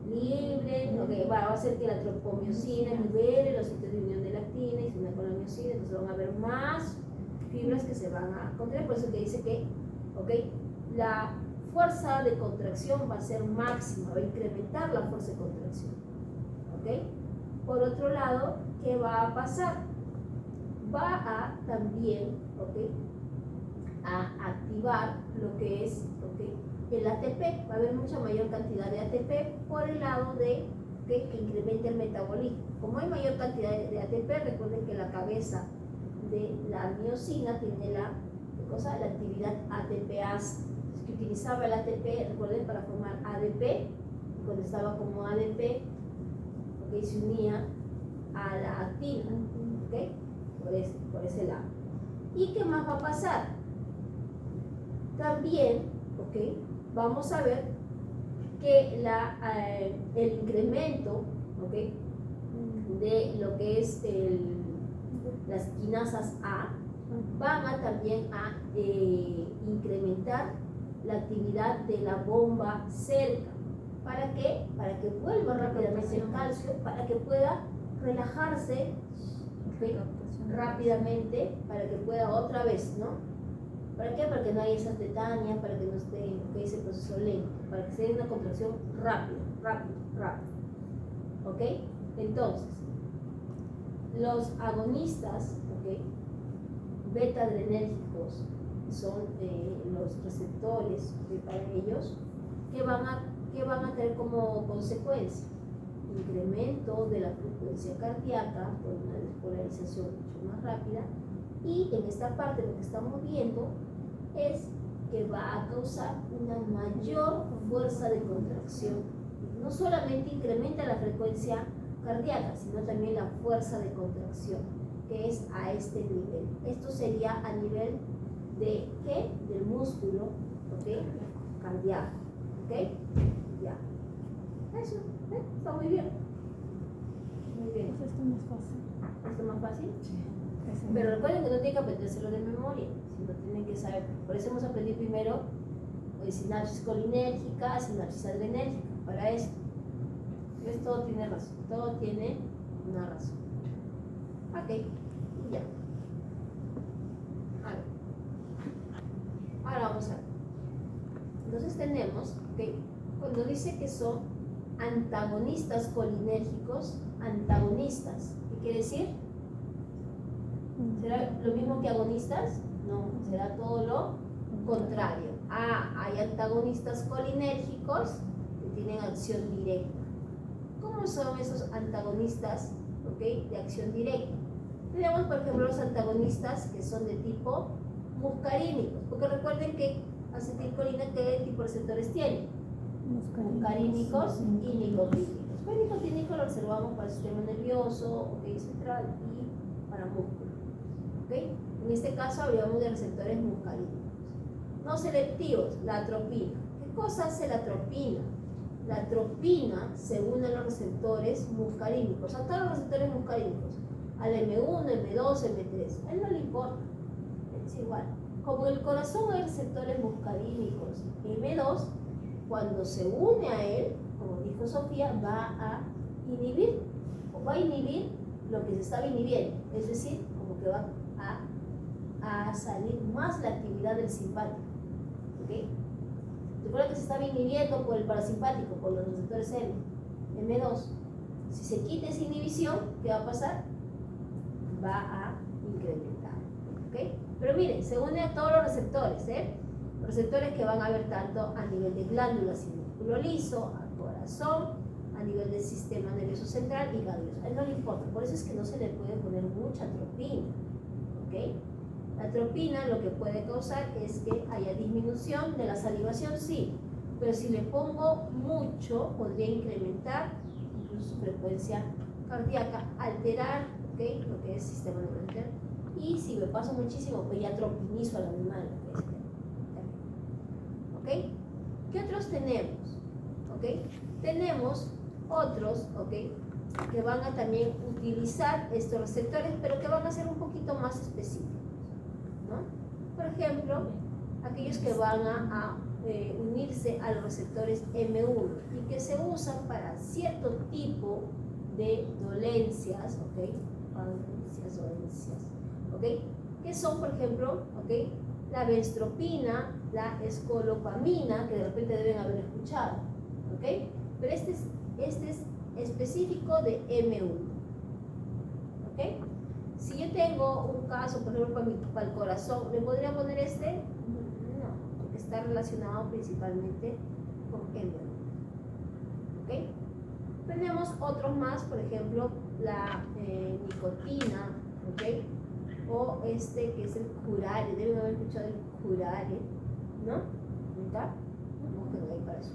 A: libre, ¿ok? Va a hacer que la tropomiosina libere los sitios de unión de lactina y se une con la miosina, entonces van a haber más fibras que se van a contraer. Por eso que dice que, ¿ok? La fuerza de contracción va a ser máxima, va a incrementar la fuerza de contracción, ¿ok? Por otro lado, ¿qué va a pasar? Va a también, ¿ok? A activar lo que es, ¿ok? El ATP. Va a haber mucha mayor cantidad de ATP por el lado de que incremente el metabolismo. Como hay mayor cantidad de ATP, recuerden que la cabeza de la miosina tiene la actividad ATPase, que utilizaba el ATP, recuerden, para formar ADP, y cuando estaba como ADP, ¿ok? Se unía a la actina, ¿ok? Por ese lado. ¿Y qué más va a pasar? También, ¿ok? Vamos a ver que el incremento, ¿ok? De lo que es las quinasas A van a también a incrementar la actividad de la bomba cerca. ¿Para qué? Para que vuelva rápidamente el calcio, para que pueda relajarse, ¿okay? Rápidamente, para que pueda otra vez, ¿no? ¿Para qué? Para que no haya esa tetania, para que no esté ese proceso lento, para que sea una contracción rápida. ¿Ok? Entonces, los agonistas, ¿ok? Beta-adrenérgicos son los receptores para ellos que van a tener como consecuencia incremento de la frecuencia cardíaca por una despolarización mucho más rápida, y en esta parte lo que estamos viendo es que va a causar una mayor fuerza de contracción. No solamente incrementa la frecuencia cardíaca, sino también la fuerza de contracción, que es a este nivel. Esto sería a nivel de ¿qué? Del músculo, ¿ok? Cardíaco, ¿ok? Ya. Eso, está muy bien. Muy bien.
B: Pues esto es más fácil.
A: ¿Esto es más fácil?
B: Ese
A: Pero
B: no.
A: recuerden que no tienen que aprendérselo de memoria, sino tienen que saber. Por eso hemos aprendido primero sinapsis colinérgica, sinapsis adrenérgica, para esto. ¿Ves? Todo tiene razón, todo tiene una razón. Ok, y ya. A ver. Ahora vamos a ver. Entonces tenemos, ok, cuando dice que son antagonistas colinérgicos, antagonistas, ¿qué quiere decir? ¿Será lo mismo que agonistas? No, será todo lo contrario. Hay antagonistas colinérgicos que tienen acción directa. ¿Cómo son esos antagonistas, okay, de acción directa? Tenemos, por ejemplo, los antagonistas que son de tipo muscarínicos, porque recuerden que acetilcolina, ¿qué tipo de receptores tiene? Muscarínicos y nicotínicos. Pues nicotínicos lo reservamos para el sistema nervioso, okay, central y para músculo. ¿Okay? En este caso hablaríamos de receptores muscarínicos. No selectivos, la atropina. ¿Qué cosa hace la atropina? La atropina se une a los receptores muscarínicos, a todos los receptores muscarínicos, al M1, M2, M3. A él no le importa, es igual. Como en el corazón hay receptores muscarínicos M2, cuando se une a él, como dijo Sofía, va a inhibir lo que se estaba inhibiendo, es decir, como que va a salir más la actividad del simpático. ¿Okay? Recuerda que se estaba inhibiendo por el parasimpático, por los receptores M2. Si se quita esa inhibición, ¿qué va a pasar? Va a incrementar. ¿Okay? Pero miren, se une a todos los receptores, receptores que van a ver tanto a nivel de glándulas y músculo liso, al corazón, a nivel del sistema nervioso central y ganglios. A él no le importa, por eso es que no se le puede poner mucha atropina. ¿Okay? La atropina lo que puede causar es que haya disminución de la salivación, sí, pero si le pongo mucho podría incrementar incluso su frecuencia cardíaca, alterar, ¿okay?, lo que es el sistema nervioso. Y si me paso muchísimo, pues ya atropinizo al animal. ¿Ok? ¿Qué otros tenemos? ¿Ok? Tenemos otros, ¿ok?, que van a también utilizar estos receptores, pero que van a ser un poquito más específicos, ¿no? Por ejemplo, aquellos que van a unirse a los receptores M1 y que se usan para cierto tipo de dolencias, ¿ok? Dolencias, ¿ok? Que son, por ejemplo, ¿ok?, la benztropina, la escolopamina, que de repente deben haber escuchado, ¿ok? Pero este es específico de M1, ¿ok? Si yo tengo un caso, por ejemplo, para el corazón, ¿le podría poner este? No, porque está relacionado principalmente con M1, ¿ok? Tenemos otros más, por ejemplo, la nicotina, ¿ok? O este que es el curare, deben haber escuchado el curare, ¿no? ¿Está? Busquen ahí para eso,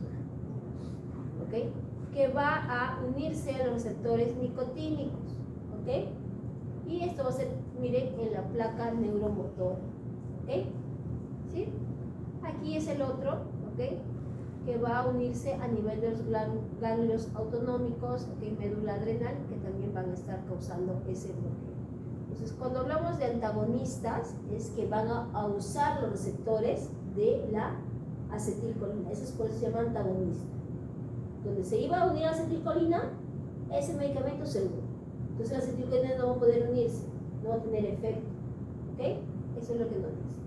A: ¿ok? Que va a unirse a los receptores nicotínicos, ¿ok? Y esto va a ser, miren, en la placa neuromotor, ¿ok? ¿Sí? Aquí es el otro, ¿ok?, que va a unirse a nivel de los ganglios autonómicos, ¿ok?, médula adrenal, que también van a estar causando ese bloqueo. Entonces, cuando hablamos de antagonistas, es que van a usar los receptores de la acetilcolina. Eso es por eso se llama antagonista. Donde se iba a unir a acetilcolina, ese medicamento se une. Entonces la acetilcolina no va a poder unirse, no va a tener efecto. ¿Ok? Eso es lo que nos dice.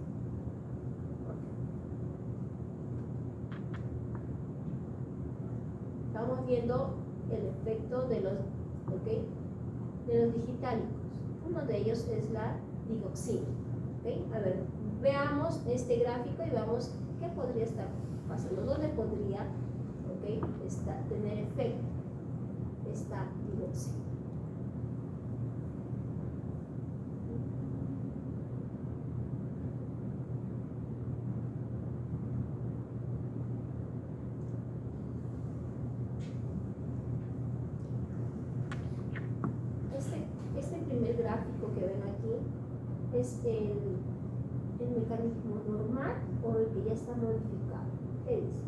A: Estamos viendo el efecto de los, ¿ok?, de los digitálicos. Uno de ellos es la digoxina. ¿Ok? A ver, veamos este gráfico y veamos qué podría estar pasando, dónde podría, ¿ok?, tener efecto esta digoxina. es el mecanismo normal o el que ya está modificado? ¿Qué dice?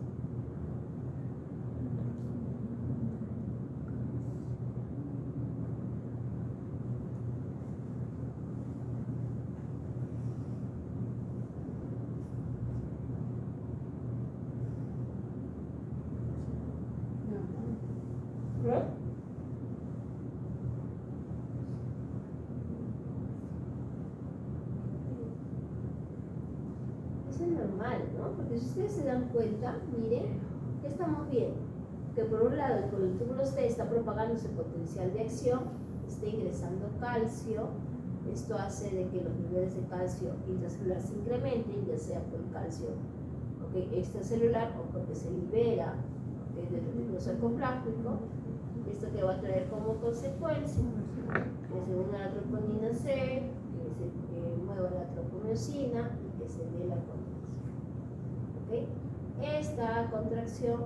A: ¿No? Eso es normal, ¿no? Porque si ustedes se dan cuenta, miren, ¿qué estamos viendo? Que por un lado, por el túbulo T está propagándose potencial de acción, está ingresando calcio. Esto hace de que los niveles de calcio intracelular se incrementen, ya sea por el calcio extracelular o porque se libera del retículo sarcoplástico. Esto que va a traer como consecuencia que se una la troponina C, que se mueva la tropomiosina y que se dé la contracción. Esta contracción,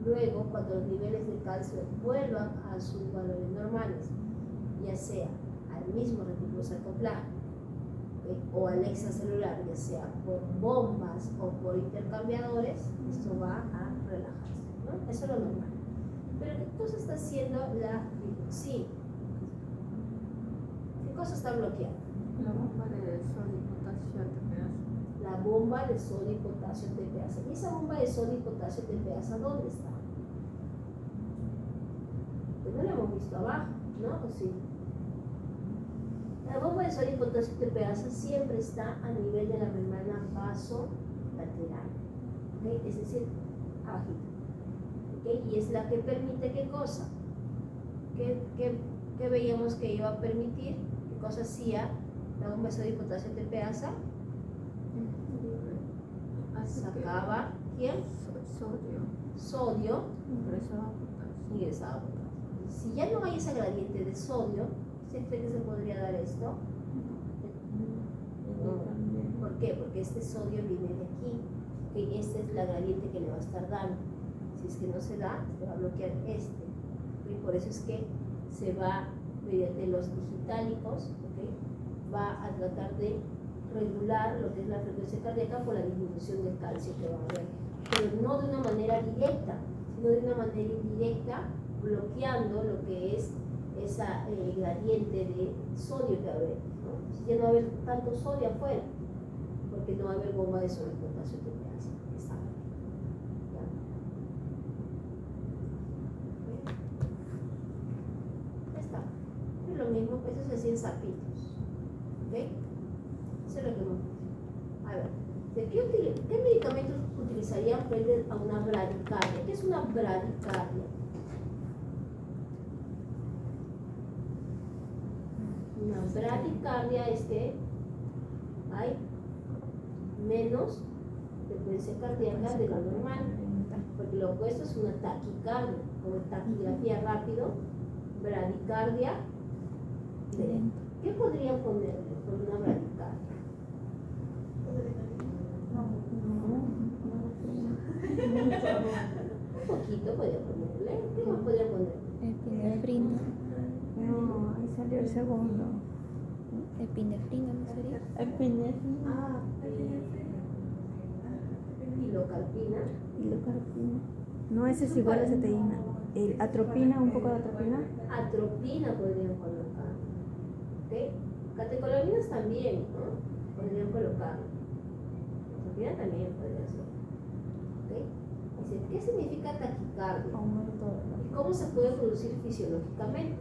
A: luego cuando los niveles de calcio vuelvan a sus valores normales, ya sea al mismo retículo sarcoplástico o al extracelular, ya sea por bombas o por intercambiadores, esto va a relajarse, ¿no? Eso es lo normal. Pero ¿qué cosa está haciendo la riboxina? ¿Qué cosa está bloqueando?
B: La bomba de sodio y potasio TPasa.
A: La bomba de sodio y potasio TPasa. ¿Y esa bomba de sodio y potasio TPasa dónde está? Pues no la hemos visto abajo, ¿no? ¿O sí? La bomba de sodio y potasio TPasa siempre está a nivel de la membrana vasolateral, es decir, abajito. Y es la que permite ¿qué cosa? ¿Qué veíamos que iba a permitir? ¿Qué cosa hacía la bomba de sodio y potasio TPasa? Sacaba ¿quién? Sodio. Ingresaba potasio. Si ya no hay esa gradiente de sodio, ¿usted cree que se podría dar esto? No. ¿Por qué? Porque este sodio viene de aquí, que esta es la gradiente que le va a estar dando. Si es que no se da, se va a bloquear este. Y por eso es que se va, mediante los digitálicos, va a tratar de regular lo que es la frecuencia cardíaca por la disminución del calcio que va a haber. Pero no de una manera directa, sino de una manera indirecta, bloqueando lo que es esa gradiente de sodio que va a haber, ¿no? Si ya no va a haber tanto sodio afuera, porque no va a haber bomba de sodio y potasio que te hace. Es lo mismo, eso se hacía en sapitos. ¿Ok? Eso es lo que hemos visto. A ver, ¿qué medicamentos utilizarían frente a una bradicardia? ¿Qué es una bradicardia? Una bradicardia es que hay menos frecuencia cardíaca de lo normal, porque lo opuesto es una taquicardia, como taquigrafía rápido, bradicardia lenta. ¿Qué podrían ponerle por una bradicardia? Un poquito podría ponerle. ¿Qué más podría ponerle?
F: Epinefrina.
B: No, ahí salió el segundo.
F: Epinefrina, ¿no sería?
E: Epinefrina.
A: Pilocalpina.
B: No, ese es igual a ceteína. Atropina, un poco de atropina.
A: Atropina podrían colocar. ¿Ok? Catecolaminas también, ¿no? Podrían colocar. Atropina también podría ser. ¿Ok? Dice, ¿qué significa taquicardia? ¿Y cómo se puede producir fisiológicamente?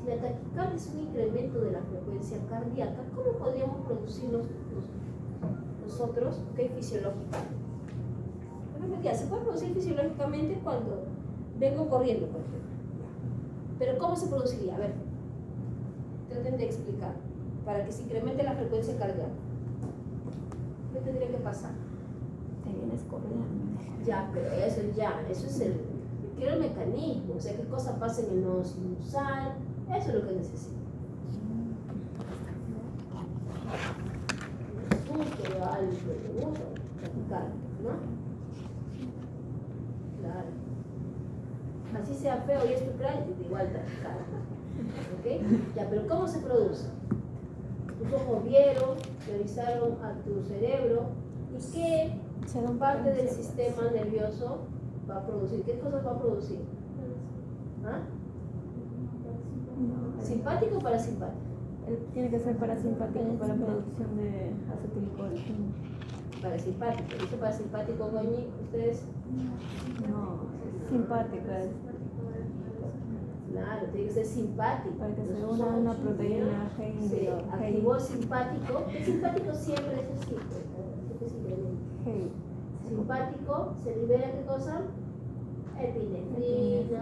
A: Si la taquicardia es un incremento de la frecuencia cardíaca, ¿cómo podríamos producir nosotros fisiológicamente? Bueno, ya, se puede producir fisiológicamente cuando vengo corriendo, por ejemplo. Pero ¿cómo se produciría? A ver, traten de explicar. Para que se incremente la frecuencia cardíaca, ¿qué tendría que pasar?
B: Te vienes corriendo.
A: Ya, pero eso es quiero el mecanismo, o sea, qué cosa pasa en el nodo sinusal, eso es lo que necesito. Un susto, algo de uso, taquicardia, ¿no? Claro. Así sea feo y es tu plan, igual taquicardia. ¿Ok? Ya, pero ¿cómo se produce? tus ojos vieron, revisaron a tu cerebro y qué parte del sistema nervioso va a producir. ¿Qué cosas va a producir? ¿Ah? ¿Simpático o parasimpático?
B: Tiene que ser parasimpático para producción de acetilcolina.
A: Parasimpático. ¿Dice parasimpático, Goñi? ¿Ustedes?
B: No, simpático es.
A: Claro, tiene que ser simpático.
B: Para que se una una proteína G
A: Se activó el simpático. El simpático siempre es así. Siempre se incrementa. Simpático, se libera ¿qué cosa? Epinefrina,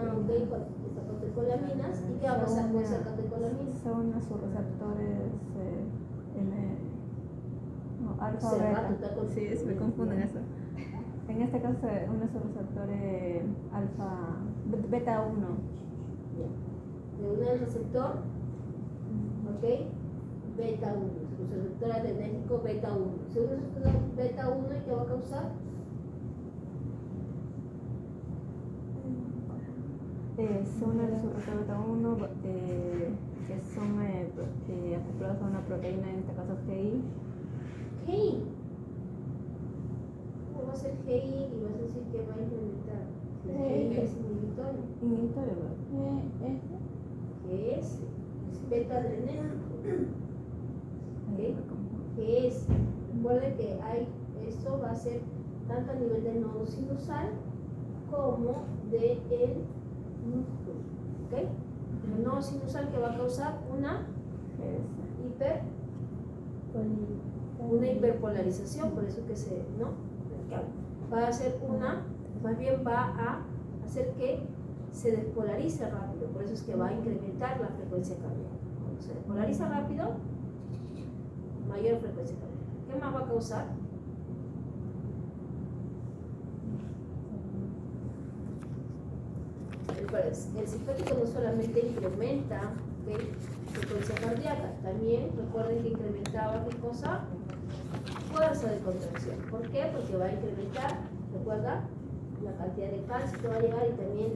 A: catecolaminas. ¿Y qué va a pasar con esas catecolaminas?
B: Se unen a sus receptores alfa o
A: Se
B: beta.
A: va, tú
B: Sí, se me confunden eso. En este caso se une a sus receptores alfa, beta 1.
A: De une el receptor, ¿ok? Beta 1, su receptor adrenérgico beta 1. Se une el receptor beta 1 y ¿qué va a causar?
B: Se une a su receptor beta 1 que son acoplados a una proteína, en este caso GI.
A: GI. ¿Cómo va a ser GI y vas a decir que va a implementar? Si GI es inhibitorio.
B: Inhibitorio, ¿verdad?
A: ¿Qué es? Es beta adrenérgico. ¿Qué es? Recuerden que esto va a ser tanto a nivel del nodo sinusal como del músculo. ¿Ok? El nodo sinusal que va a causar una hiperpolarización, por eso que va a hacer más bien va a hacer que se despolarice rápido, por eso es que va a incrementar la frecuencia cardíaca. Cuando se despolariza rápido, mayor frecuencia cardíaca. ¿Qué más va a causar? El simpático no solamente incrementa frecuencia cardíaca, también recuerden que incrementaba ¿qué cosa? Fuerza de contracción. ¿Por qué? Porque va a incrementar, recuerda, la cantidad de calcio que va a llegar y también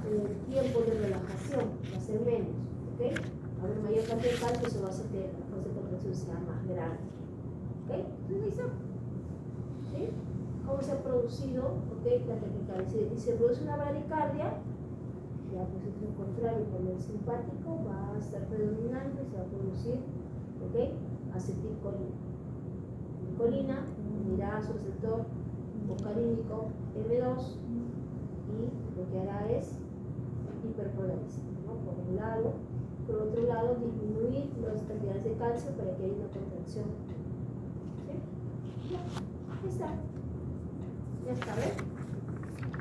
A: el tiempo de relajación va a ser menos, ¿ok? A ver, mayor cantidad de calcio, eso va a hacer que la fuerza de contracción sea más grande, ¿ok? Entonces, ¿listo? ¿Sí? ¿Cómo se ha producido, la taquicardia? Si se produce una bradicardia, ya pues es lo contrario, con el simpático va a estar predominante y se va a producir, acetilcolina. Colina unirá a su receptor hipocarínico M2 y lo que hará es hiperpolarizar, ¿no? Por un lado, por otro lado disminuir las cantidades de calcio para que haya una contracción. ¿Sí? Ya, ahí está. Ya está, ¿ves?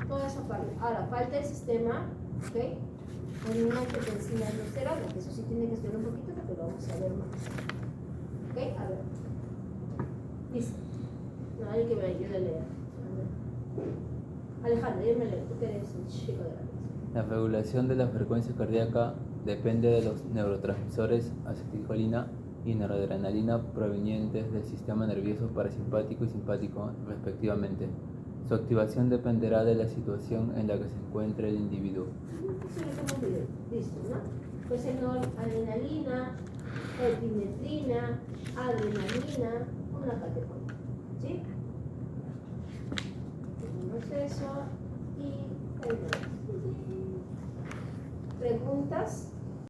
A: Toda esa parte. Ahora, falta el sistema, ¿ok? Con una angiotensina aldosterona, que eso sí tiene que estudiar un poquito, pero vamos a ver más. ¿Ok? A ver. Dice. No, hay que me ayude a leer. Alejandro, yo me leo. Tú que eres un chico de la vida.
D: La regulación de la frecuencia cardíaca depende de los neurotransmisores acetilcolina y noradrenalina provenientes del sistema nervioso parasimpático y simpático, respectivamente. Su activación dependerá de la situación en la que se encuentre el individuo.
A: Eso lo que hemos visto, ¿no? Pues el noradrenalina, epinefrina, adrenalina, una catecolina. ¿Sí? Tenemos eso y preguntas.